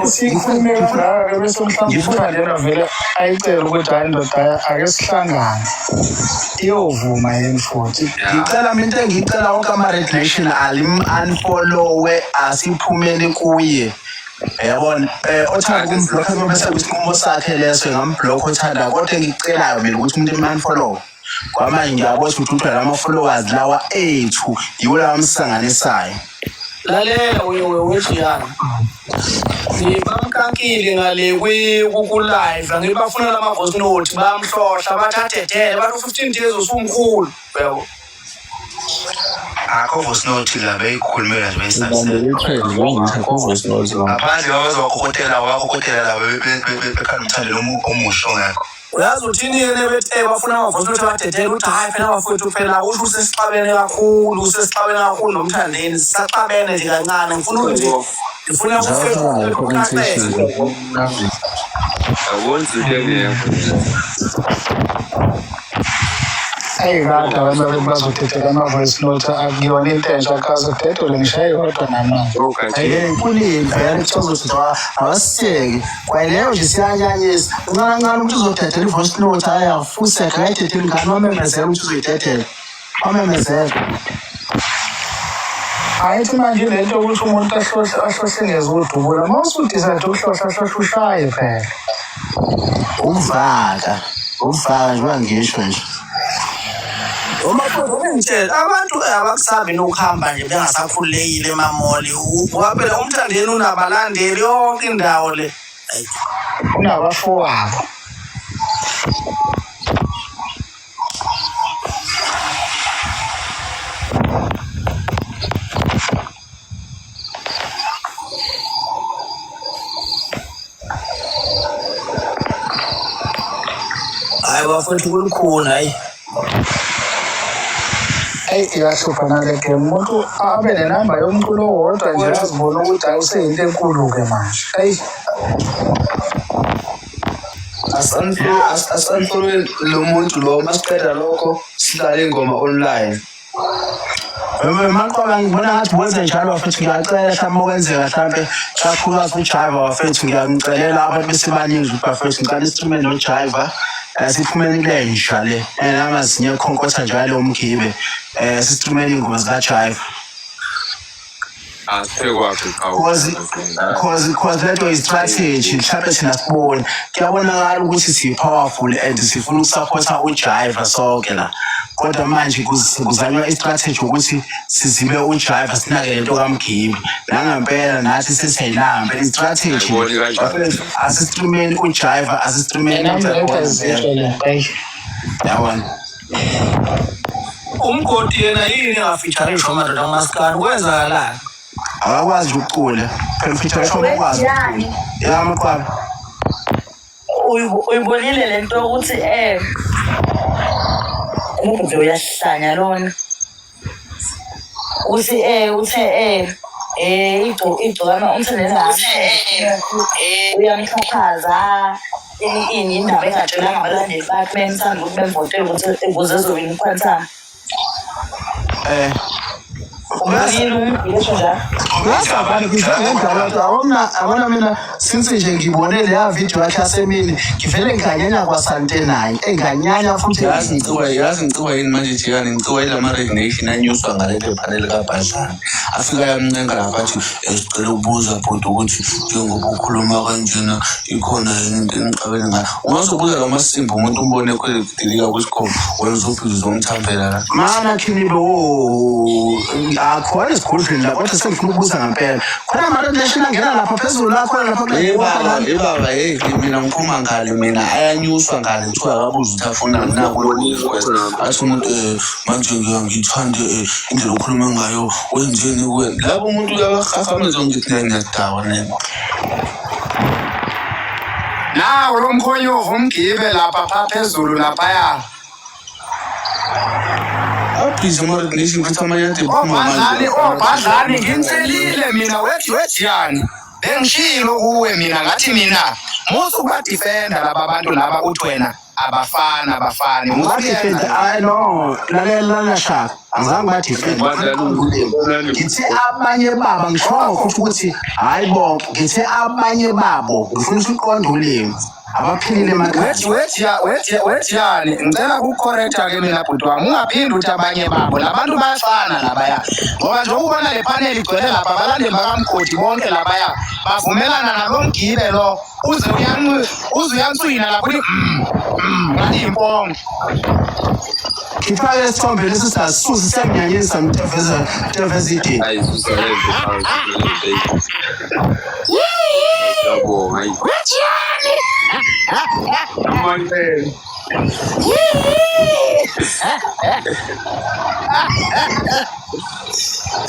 Speaker 2: sikhulumeka bese mhlawumbe umthandena vele ayicela ukuthi hayi ndoda ake sihlangane iyovuma yini futhi
Speaker 1: ngicela mina into engiyicela wonke ama-Red Nation alim-unfollowe asiphumeli kuye yabona othanda ukumblokha bese isinqumo sakhe leso ngambhlokha othanda kodwa engikucelayo mina ukuthi umuntu ema-unfollowe kwamanje ngiyabona ukuthi uthula lama-followers lawa ethu yiwo lawa amsanganisayo
Speaker 2: lalela wethi yani ngibamkankile ngale ku-live ngibafunela ama-voice note bamhlohla bathathethele bathi u-15 days usumkhulu yabo
Speaker 7: akho voice note la beyikhulumela nje
Speaker 5: i-trend ngaphandle
Speaker 7: ngaphandle babazokhokotela la bekhala umthandelo omusha ongekho
Speaker 2: uyazi uthini-ke bethi bafuna ama-voice note bathethele ukuthi hhayi phela bafowethu phela usho usesixabene kakhulu nomthandeni sisaxabene nje kancane ngifuna ukuthi ngifuna
Speaker 9: akwenzi into engekho
Speaker 2: kade abantu bazothethela ama-voice note akuyona into entsha kazodedole ngishaye kodwa namanje
Speaker 1: kuningi vele kuzothi awasiyeki kwaleyo nje siyanyanyisa kancane ukuthi uzodedela i-voice note hayi afuseka akayithetheli ngani wamemezela ukuthi uzoyidedela wamemezela
Speaker 2: ayithi manje lento ukuthi umuntu ahlohle ngezodubula uma usudisayide ukuhlohla hlohla ushaye phela
Speaker 1: uvaka nje wangisho nje
Speaker 2: Ngitshela abantu abakusabi nokuhamba nje bengasakhululekile emamoli. Ngoba phela uMthandeni unabalandeli yonke indawo le. Unabafowabo. Hayi bafethu kulukhulu hayi.
Speaker 8: Iyashupha nale game umuntu abe nenamba yomculo owodwa nje azibona ukuthi awuseyinto enkulu-ke manje. Eyi.
Speaker 10: Asanhlolwe lo muntu lo masiqeda lokho sidlale ingoma online.
Speaker 1: Maqola ngibona ngathi wenze njalo wafethu ngiyacela mhlawumbe okwenzeka mhlawumbe kakhulukazi uJiva wafethu ngiyamcelela abantu besibaningi bafethu ngicela isitreame noJiva siphumeni lenja le namazinye ekhonkotha njalo umgibe sisitreameni ingoma zikaJiva. Cause leto i-strategy mhlawumbe thina sibone kuyabonakala ukuthi si-powerful and sifuna ukusupporta uJiva sonke la. Kodwa manje kuzanywa i-strategy ukuthi sizibe uJiva sinake lento kaMgibe. Nangempela nathi sesiyayilamba i-strategy. Asistreameni uJiva, asistreameni yabona.
Speaker 2: Umgodi yena yini engafeaturisha uMadoda kaMaskandi kwenzakalani?
Speaker 1: Akakwazi ukucula. Phela feature ukwazi. Ya maqaba.
Speaker 6: Uyibonile lento ukuthi umuntu uyahlanya lona. Uthi uthe igcokama umthandeni uyamxhaphaza ini indaba engatshelanga abalandeli bakhe bemthanda ukuthi bemvotele ukuthi ukuze ezowina uQuantum.
Speaker 1: Abona mina since nje ngibone leya video yakhe yasemini ngivele nganyanya kwasante naye enganyanya futhi
Speaker 10: yazi ngicwa yini manje Jikani ngicwa ila ma-resignation anyuswa ngalento panel kaBhadlane afika yamncenga lapha athi sicela ukubuza bhuti ukuthi njengoba ukhuluma kanjena ikhona yini into engicabene ngayo ungazobuza lo Masimba umuntu umbone kwedilika kwesikhombo wenza uphizo zomthambela la
Speaker 1: mana Khinibe akhona esikhundleni la kodwa sengifuna ukubuza ngempela khona ama-relation angena lapha phezulu la khona lapha
Speaker 10: baba mina ngiphuma ngale mina ayanyuswa ngale kuthiwa akabuza ukuthi afuna naku athi umuntu manje ngiyithande indlela okhuluma ngayo wenzeni kuwe labo umuntu uyabahafameza ngithi ngiyadawa nena
Speaker 8: Nawo lo mkhonyovu umgibe lapha phezulu laphaya.
Speaker 10: Abhizi ama-resignation futhi amanyathelo
Speaker 8: Obhadlane ngimcelile mina wethiyani. Bengishilo kuwe mina ngathi mina musu kubadefender laba bantu laba uthi wena abafani
Speaker 1: I know lalela shaka angizange badefender ngithi abanye baba ngisho ukuthi hayi bonke ngithi abanye babo ngifuna ukuqonda ulimi abaphilile emakhaya
Speaker 8: wethiyani ngicela ukucorrecta ke mina bhuti wami ungaphindi uthi abanye babo labantu bayafana labaya ngoba nje ukubona le panel igcwele lapha abalandeli bakaMgodi bonke labaya bavumelana nalomgibe lo uze uyantswina lapho ngathi impongo
Speaker 1: ngifake isithombe lesi sasisusa semnyanyisa mteveza ide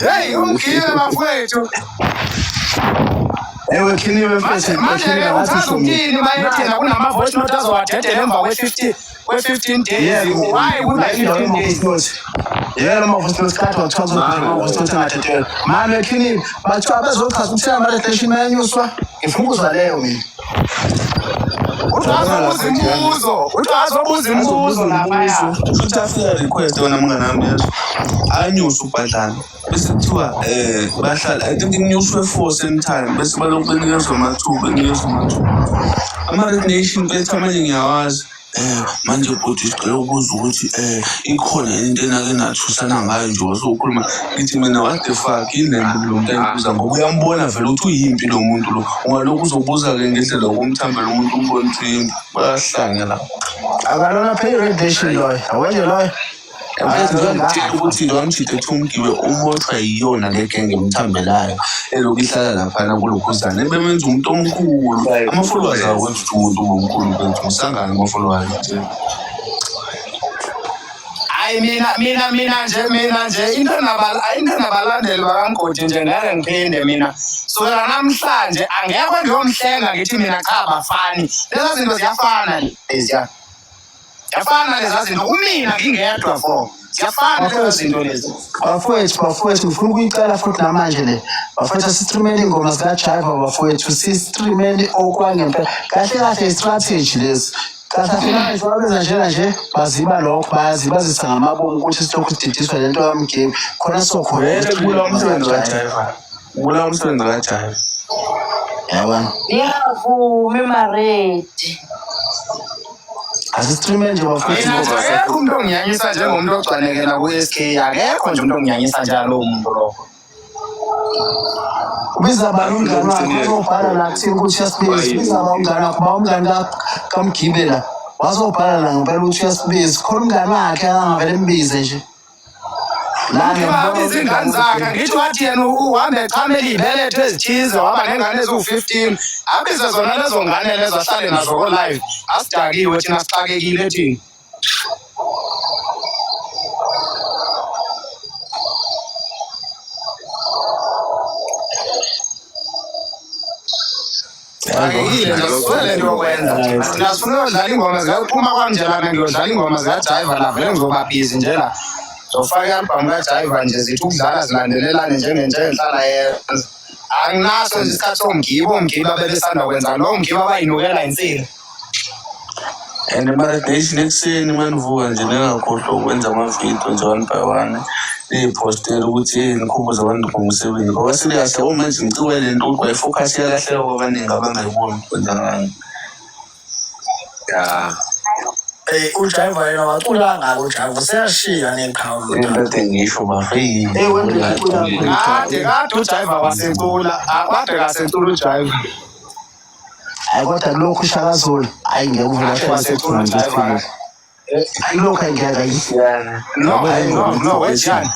Speaker 8: Hey, umgibe bafowethu.
Speaker 1: Ewe Khinibe mfethu
Speaker 8: manje uthatha umthini bayethena kunama voice note azowathethe emva kwe-15 days. Why kuba 15 days?
Speaker 1: Yena mavos nosikhathi wathoza mavos nothi ngathethelwa manje Khinibe bathiwa bezochaza ukuthi ama-relation ayanyuswa ngifuna ukuzwa leyo mina
Speaker 8: uzobuza imibuzo lapha
Speaker 10: futhi afika request wona mngane wami yazo anyuswa uBhadlane bese kuthiwa bahlala I think inyuswe 4 same time bese balokhu benikezwa amathuba ama-resignation bethi amanye ngiyawazi manje bhuti sicela ukubuza ukuthi ikhona into enake nathusana ngayo nje wasokhuluma ngithi mina what the fuck yini lento lo muntu ayibuza ngoba uyambona vele ukuthi uyimpi lo muntu lo ungalokhu uzobuza-ke ngendlela yokumthambela umuntu umbona ukuthi uyimpi bayahlanya la
Speaker 1: akalona pay radiation loyo awenje loyo
Speaker 10: Mfethu ngangitshela ukuthi lo wamjida Thumgiwe umothwa yiyona le genge emthambelayo elokhu ihlala laphana kulokhuzana ebemenza umuntu omkhulu ama-followers akwenza ukuthi umuntu omkhulu mfethu ngisangane ama-followers nje.
Speaker 2: Hayi mina nje into nabalandeli bakaNgodi nje ngeke ngiphinde mina sukela namhlanje angekho ngiyomhlenga ngithi mina cha bafani lezi zinto ziyafana leziya yafana lezi zinto kumina ngingedwa for ziyafana lezi zinto lezi.
Speaker 1: Bafowethu ngifuna ukuyicela futhi namanje le bafowethu sisitrimele ingoma zikaJaiva bafowethu sisitrimele okwangempela kahle istrategy lezi kahle babenza njena nje baziba lokho bayazibazisa ngamabomu ukuthi silokhu sididiswa lento kamgebe khona sokhona
Speaker 10: kula umsebenzi kaJaiva
Speaker 1: yabona
Speaker 3: ngiyavuma imaredi
Speaker 1: asistreame nje bafowethu
Speaker 2: akekho umuntu onginyanyisa njengomuntu ogcanekela ku-SK akekho nje umuntu onginyanyisa njalo umuntu lokho.
Speaker 1: ubiza abantu umngane wakho azobhala la kuthini ukuthi uyasibiza ubiza umngane wakho ba umngane kamgibe la wazobhala la ngempela ukuthi uyasibiza khona umngane wakhe angavele embize nje
Speaker 2: Babiza ingane zakhe ngithi wathi yena uhambe echamela ibeletho ezithize waba nengane eziwu-15 abize zona lezo ngane lezo ahlale nazo ko-live asidakiwe thina sixakekile thina. Akekile nje siswele nto yokwenza thina sifuna uyodlala ingoma zikaphuma kwanjelana ngiyodlala ingoma zikaJaiva la vele ngizobabhizi nje la zofaka i-album kaJaiva nje zithi ukudlala zilandelelane njengento enhlala yenza anginaso nje isikhathi omgibe abebesanda kwenza lo mgibe abayinukela insini.
Speaker 10: and emaradation ekuseni manivuka nje ningakhohlwa ukwenza amavidiyo nje 1 by 1 niyipostela ukuthi nikhumbuze abantu ngomsebenzi ngoba sikahle omanje ngiciwe le nto ukuthi wayifocus yakahleka kwabaningi abangayiboni kwenza ngani.
Speaker 9: Ya.
Speaker 2: uJaiva yena wacula ngako uJaiva seyashiya neqhawe
Speaker 10: into ngisho bafeyini
Speaker 2: kade uJaiva wasecula kade kasecula uJaiva
Speaker 1: hayi kodwa lokhu uShakazulu hayi ngeke uvele
Speaker 2: wasecula uJaiva
Speaker 1: hayi lokhu angeke
Speaker 2: no wejani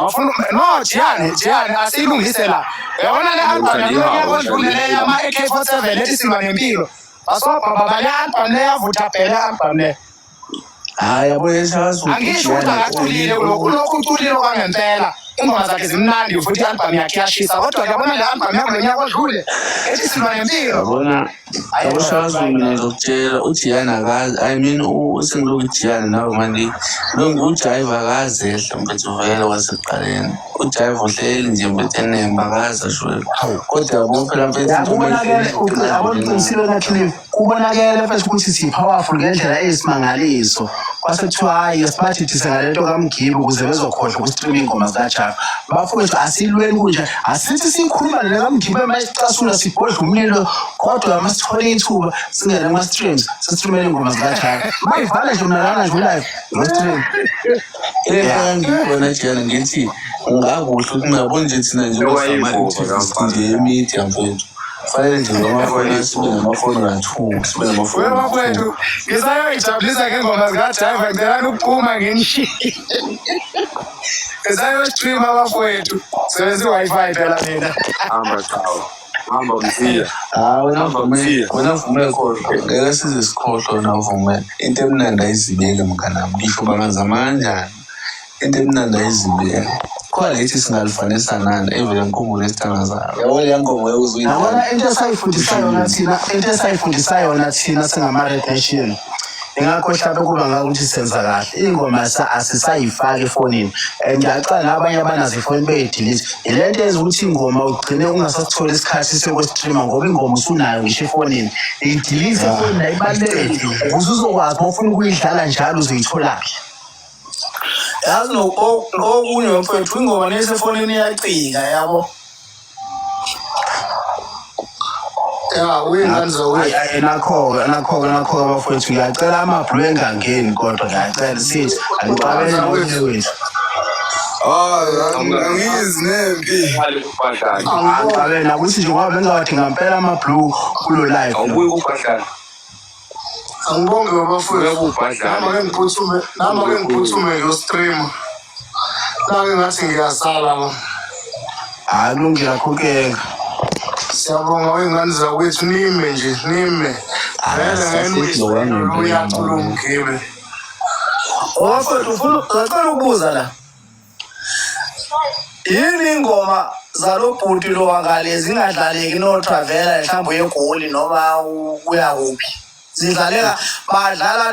Speaker 2: wafuna no Jiyani asilungise la yabona le album yakondlulele yama AK47 lethi silwa nempilo basobhaba bale album leyavutha phela album le.
Speaker 10: hayi yabo eShakazulu
Speaker 2: angisho ukuthi akaculile lokhu uculile kwangempela ingoma zakhe zimnandi futhi i-album yakhe yashisa kodwa yabona le album yakho lonyaka odlule ethi silwa nempilo
Speaker 10: yabona uShakazulu mina ngizokutshela uJiyani akazi usengilokhu uJiyani nawe manje lo uJaiva akazehla mfethu vele wasekuqaleni uJaiva uhleli nje mfethu enemba akaza shwe kodwa yabo phela mfethu
Speaker 1: kubonakele mfethu ukuthi si-powerful ngendlela eyisimangaliso kwasekuthiwa hayi sibathi thisengalento kamgibe ukuze bezokhohlwa ukustreama ingoma zikaJaiva bafowethu asilweni kunje asithi siyikhuluma nale kamgibe mayisicasula sibhodla umlilo kodwa masithole ithuba singene kuma-streams sisitreamele ingoma zikaJaiva mayivala nje mnalana nje ulive no-stream
Speaker 10: ngibona Jiyani ngithi ngakuhle ukuthi ngiyabona nje thina nje sama-activist nje emedia mfethu fanele nje ngamafoni sibe namafoni ka-2 sibe namafoni
Speaker 2: bafowethu ngisayoyijabulisa ngengoma zikaJaiva ngicelani ukuphuma ngenishiye ngisayoyistreama bafowethu sebenzisa i-Wi-Fi phela mina
Speaker 9: Hamba msiya.
Speaker 10: wena vume khohlwa ngeke size sikhohlwe navume into emnandi ayizibeke mnganami ngisho bangazama kanjani into emnandi ayizibeke khona lethi singalifanisa nani evele ngikhumbule isithanga zayo yabo le ngoma
Speaker 1: yabona into esayifundisa yona thina singama-redation ingakho mhlawumbe kuba ngakuthi senza kahle iy'ngoma asisayifaki efonini and ngiyacala nabanye abanazo ifoni beyidilithe ile nto yenza ukuthi ingoma ugcine ungasasitholi isikhathi sokwestreama ngoba ingoma usunayo ngisho efonini iyidilithe efoni la ibalulekile ukuze uzokwazi uma ufuna ukuyidlala njalo uzoyitholaphi.
Speaker 2: yazi nokunye mfowethu ingoma nesefonini iyacika yabo
Speaker 1: nakho bafowethu ngiyacela amabhulu engangeni kodwa ngiyacela sithi aliqabele wethu
Speaker 8: angizi nempi
Speaker 1: aqabele nakuthi nje ngoba bengawathi ngampela amabhulu kulo live
Speaker 9: Awubuyi kuphahlana.
Speaker 8: Angibonge bafowethu. Nama ke ngiphuthume ngiyostreama. Lake ngathi ngiyasala la.
Speaker 1: Hayi kulungile akhokeka.
Speaker 8: Siyabonga wengane zakwethu nime nje nime. Uyacula umgibe.
Speaker 2: Wafethu ufuna ngicela ukubuza la. Yini ingoma zalobhuti lo wangalezi ingadlaleki no travela mhlawumbe egoli noma uya kuphi? Zidlaleka badlala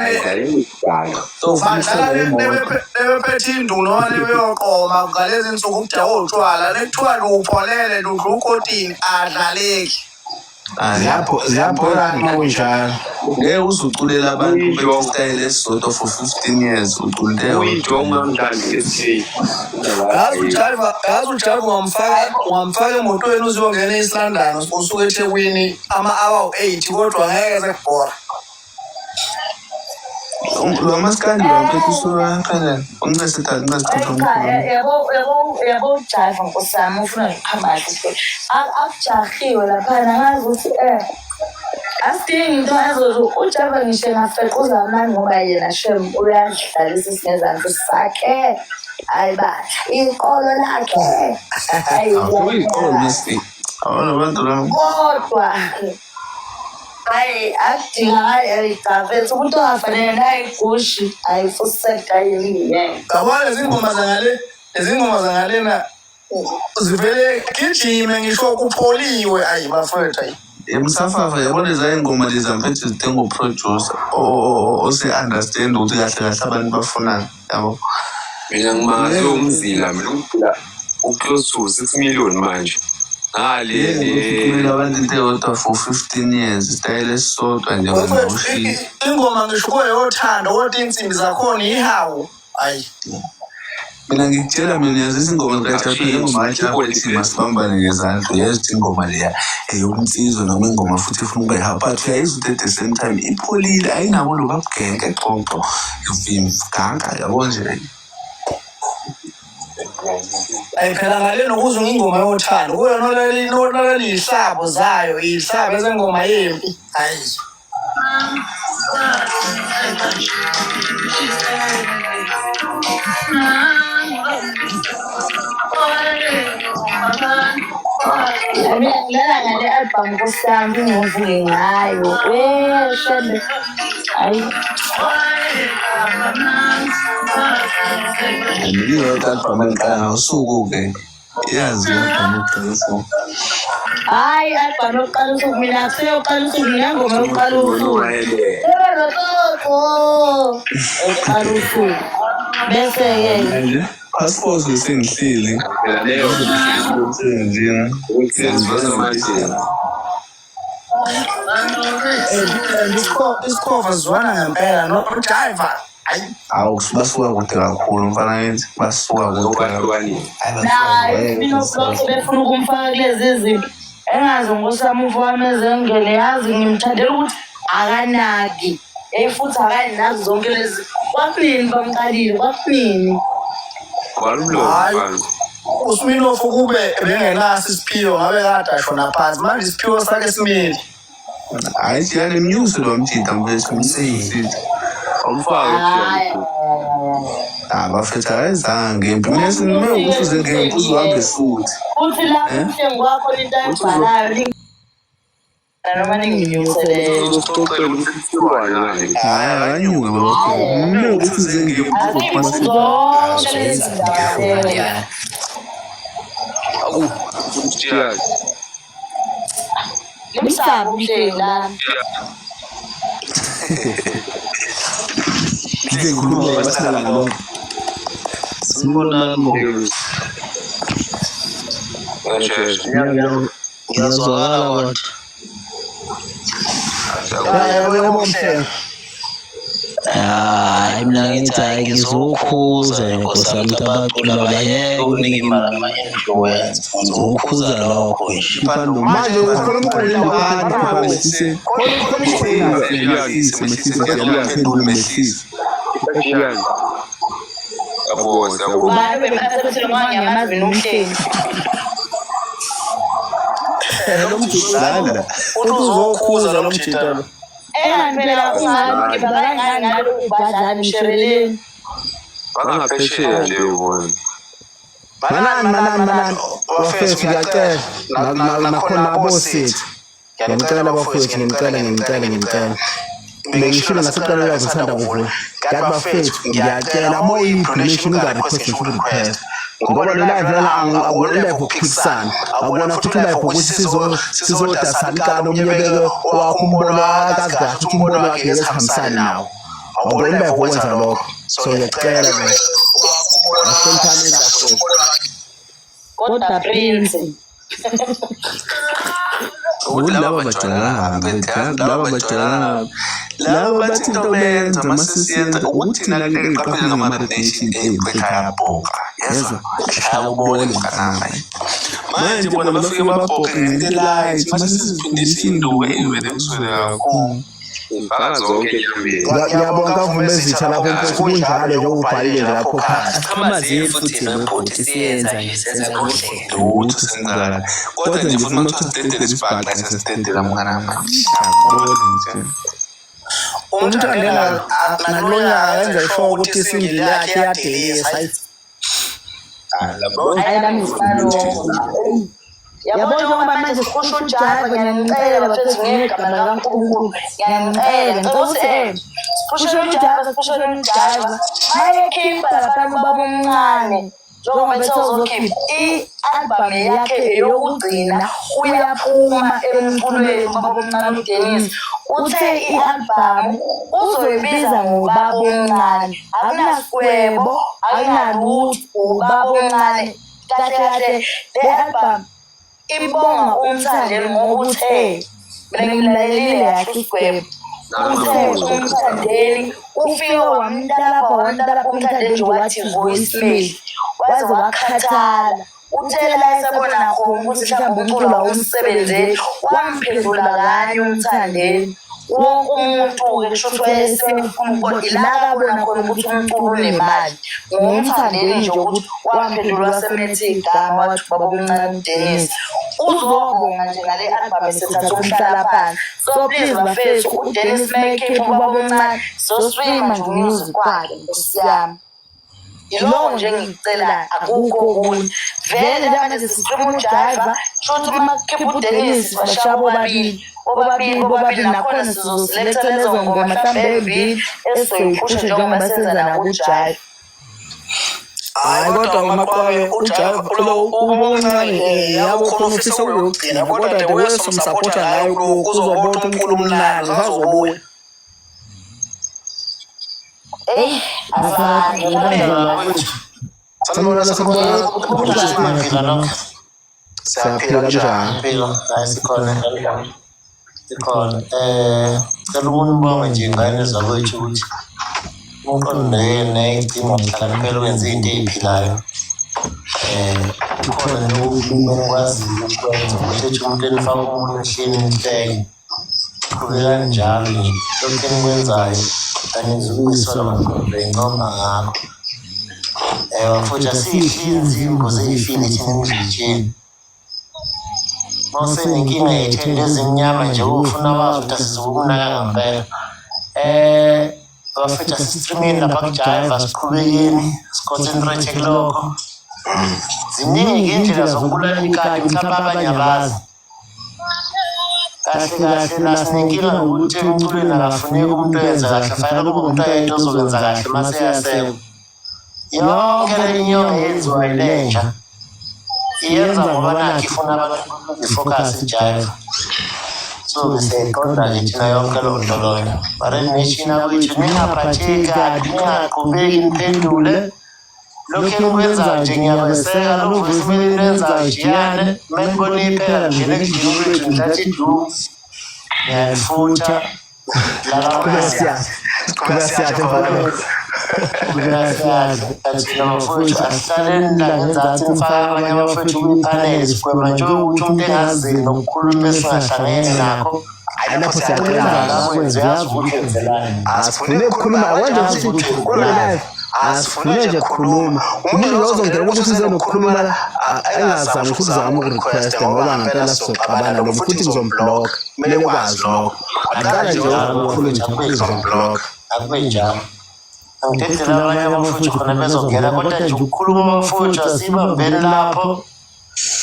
Speaker 2: nebephethe induku noma nebeyoqoma ngalezi nsuku ukudaka utshwala lekuthiwa lupholele ludla ukotini adlaleki.
Speaker 1: Ziyapholana kunjalo.
Speaker 10: Ngeke uzuculela abantu besitayile esisodwa for 15 years uculele
Speaker 2: Yazi uJabu ngamfaka emotweni uziyongena eSilandana usuke eThekwini ama-hour 8 kodwa ngeke sekubhora.
Speaker 10: lo maskandi waphethe usura kanjani
Speaker 3: Yabo ujayiva nkosami ufuna ngiqhamba kahle akujahiwe laphana ngazi ukuthi asidingi into azothi ujayiva ngisho engafequza amani ngoba yena shem uyadlalisa isingezansi sakhe hayi ba iqolo lakhe kodwa hayi akudinga igaveti umuntu ongafanele nayigushi ayifuseka yini
Speaker 2: Ngabona lezingoma zangalena zivele gijime ngisho kupholiwe ayi bafethu ayi.
Speaker 10: Msafafa yabona izayingoma lezi amphethe zidinga uproducer ose-understand ukuthi kahle kahle abantu bafunani yabo.
Speaker 9: Mina ngimangaze umzila mina uclose to 6 million manje.
Speaker 10: Kumele abantu into eyodwa for 15 years isitayile esisodwa nje
Speaker 2: Bafethu ingoma ngisho koyothando kodwa insimbi zakhona ihawu ayi.
Speaker 10: Mina ngikutshela mina yazisa ingoma zikaJapheli njengomajaphi masibambane ngezandla uyazi ukuthi ingoma leya eyomnsizwa noma ingoma futhi ifuna ukuba ihaphi but uyayizwa ukuthi at the same time ipholile ayinabo lo babugenge xoxo ivimganga yabo nje.
Speaker 2: Ayi phela ngale nokuzwa ingoma yothando kuyo noleli ihlabo zayo ihlabo ezengoma yempi hayi.
Speaker 3: Mina ngidlala ngale album nkosiyami ngivuke ngayo shebe hayi
Speaker 10: Ngiyodwa album engiqala ngosuku-ke yazi album yokuqala
Speaker 3: hayi album yokuqala usuku mina kuseyoqala usuku ngingangoma yokuqala usuku yokuqala usuku bese-ke
Speaker 10: nje passport sengihleli
Speaker 2: isikhova zwana ngempela nojayiva hayi.
Speaker 10: Awu basuka kude kakhulu mfana ngithi basuka kude
Speaker 3: naye mina lokho befuna ukumfaka kulezi zinto engazi ngosami ufowami ezengele yazi ngimthandela ukuthi akanaki futhi akaninazo zonke lezi kwakunini bamqalile kwakunini
Speaker 2: Hayi uSminofu kube bengenaso isiphiwo ngabe kade ashona phansi manje isiphiwo sakhe simile.
Speaker 10: hayi siyane mnyusi lo mthitha mfethu umsithi bafethu akayizange ukuthi uze ngempuzu uhambe futhi
Speaker 3: futhi la uhleng kwakho into ayibhalayo noma ninginyuselele
Speaker 10: hayi akanyuke baba ukuthi uze ngempuzu
Speaker 3: zonke lezi ndaba ngimsaba umhleli lami
Speaker 10: ngikhuluma basala ngalo sibonani
Speaker 1: Ngiyazwakala kodwa. Hayi mina ngithi hayi ngizokhuza nkosami abacula bayeke ukunike imali ngamanye influence ngizokhuza lokho nje manje ukhuluma
Speaker 2: uzokhuza lo mjita lo
Speaker 3: Phela ungangipha kangangalo ubadlani mshereleni.
Speaker 9: Bangaphesheya nje ubona.
Speaker 1: Manani bafethu ngiyacela nakhona abosethu ngiyacela bafethu ngimcela bengishilo ngasecala lazo sithanda kuvula kanti bafethu ngiyacela mo information ungarequest kuphela ngoba le live lana akulive ukuphikisana akubona futhi live ukuthi sizodasana umnyebeke wakho umbono akazi kahle ukuthi umbono wakhe esihambisana nawo akubona live ukwenza lokho so ngiyacela
Speaker 3: kodwa Prince
Speaker 10: laba bathi into benza masisiyenza ukuthi thina iqaphele ngama-radiation eyabhoka yezwa hlala ubone mkanami manje bona bafike babhoke ngelight masisiphindisa induku eyivele kuswele kakhulu
Speaker 1: ngiyabonga kavume ezitha lapho mfethu kunjalo nje ubhalile lapho phansi
Speaker 10: amaziyo futhi nebhodi siyenza nje senza lutho senzakala kodwa nje futhi masisitendele isibhaqa sesitendela mkanami
Speaker 2: Umthandela nalonyaka yenza ishow ukuthi isingili yakhe yadelisa
Speaker 3: yabona ngoba manje sikhosha ujayiva ngiyanicela bafethu ngegama likaNkulunkulu ngiyanicela ngicela sikhosha ujayiva mayekhipha lapha ubaba omncane njengoba besozokhipha i-album yakhe eyokugcina uyaphuma emculweni ubaba omncane uDennis uthe i-album uzoyibiza ngobaba omncane akunasikwebo akunalutho ubaba omncane kahle le album ibonga umthandeli ngoba uthe mina ngimlalelile yakhe isigwebo uthe umthandeli ufike wamntalapha umthandeli nje wathi voicemail waze wakhathala uthe la esebona khona ukuthi mhlawumbe umculo wawumsebenzeli wamphendula kanye umthandeli wonke umuntu-ke kusho ukuthi wayesefuna ukubona ila kabona khona ukuthi umculo unemali ngomthandeli nje ukuthi wamphendula wasemethe igama wathi ubaba omncane uDennis uzobonga nje ngale album esethatha umhlalaphansi so please bafethu uDennis mayekhipha ubaba omncane so streama nje umusic wakhe nkosi yami yiloko nje ngicela akukho okunye vele njengamanje sistreama ujayiva shothi uma kukhipha uDennis bashaya bobabili nakhona sizosiletha lezo ngoma mhlawumbe ey'mbili esizoyiphusha njengoba senza nakujayiva.
Speaker 2: hayi kodwa umaqwayo ujayiva lo ubuncane yabo khona ufisa ukuyogcina kodwa de wesomsapotha ngayo kulokhu uzobona umculo omnandi usazobuya
Speaker 1: siyaphila kanjani
Speaker 11: sikhona cela ukubonga nje ingane zakwethu ukuthi uqonde ney'cingo mhlakaniphela ukwenza into ey'philayo kukhona nokulima ekwaziyo ukwenza ukuthi umuntu elifaka umuntu ehleni enhlenge qhube kanjalo nje lokhu enikwenzayo anizubuyiswa maqondo incoma ngakho futhi asiyihlinzi imbuzi ey'file thina emdlitsheni masenenkinga yethu into ezimnyama nje ufuna wazi ukuthi asizokunaka ngempela bafethu asistreameni lapha kujayiva siqhubekeni siconcentrate kulokho ziningi iy'ndlela zokubulala ikati mhlawumbe abanye abazi kahle la sinenkinga ngokuthi emculweni akafuneki umuntu oyenza kahle fanele kube umuntu oyedwa ozokwenza kahle maseyasekwa yonke le inyonga yenziwayo lentsha iyenza ngoba nakho ifuna abantu ifocus ijayiva so siyayiqonda-ke thina yonke loo nto loyo barenishina kwethu ningaphatheki kade ningaqhubeki niphendule lokhu enikwenzayo nje ngiyakweseka luvusi kumele nilenzayo jiyane uma nibona iphela ngene ekudini kwethu ngithatha iduku ngiyalifutha athina bafowethu asihlaleni la ngenzansi nifake abanye abafowethu kwiphaneli sigwema nje ukuthi umuntu engazini nokukhuluma esingahlangene nakho
Speaker 1: lapho siyakwenza
Speaker 11: akwenze yazi ukuthi enzelani
Speaker 1: asifune ukukhuluma konje ukuthi kule live asifune nje kukhuluma umuntu lo uzongena ukuthi uze nokukhuluma la engazange ukuthi uzama ukurequest ngoba ngempela sizoxabana lo futhi ngizomblock kumele ukwazi lokho aqala nje ukukhuluma nje ngizoblock
Speaker 11: akube njalo angithethe labanye abafuthu khona bezongena kodwa nje ukukhuluma amafuthu asibambene lapho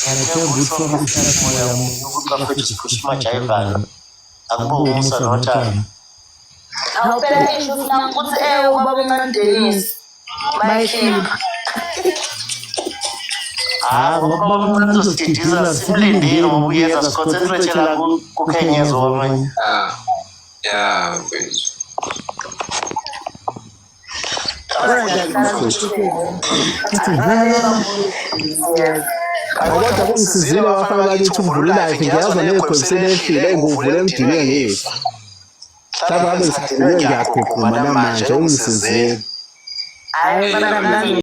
Speaker 11: ngiyethemba ukuthi umhlamoya ukuthi bafethu siphusha amajayivana akubo umusa nothando
Speaker 3: awuphela ngisho ukuthi ubaba uMandenisi mayikhipha
Speaker 11: ngoba baba uMntu usididisa simlindile ngoba uyenza siconcentrate la kukhenyezo wamanye
Speaker 9: ya mfethu
Speaker 1: kodwa kungisizile wafaka bakithi uvule life ngiyazwa nekhwebisele efile nguvule ngidinwe ngifa mhlawumbe ngabe ngisadinwe ngiyaguguma namanje ungisizile
Speaker 3: hayi baba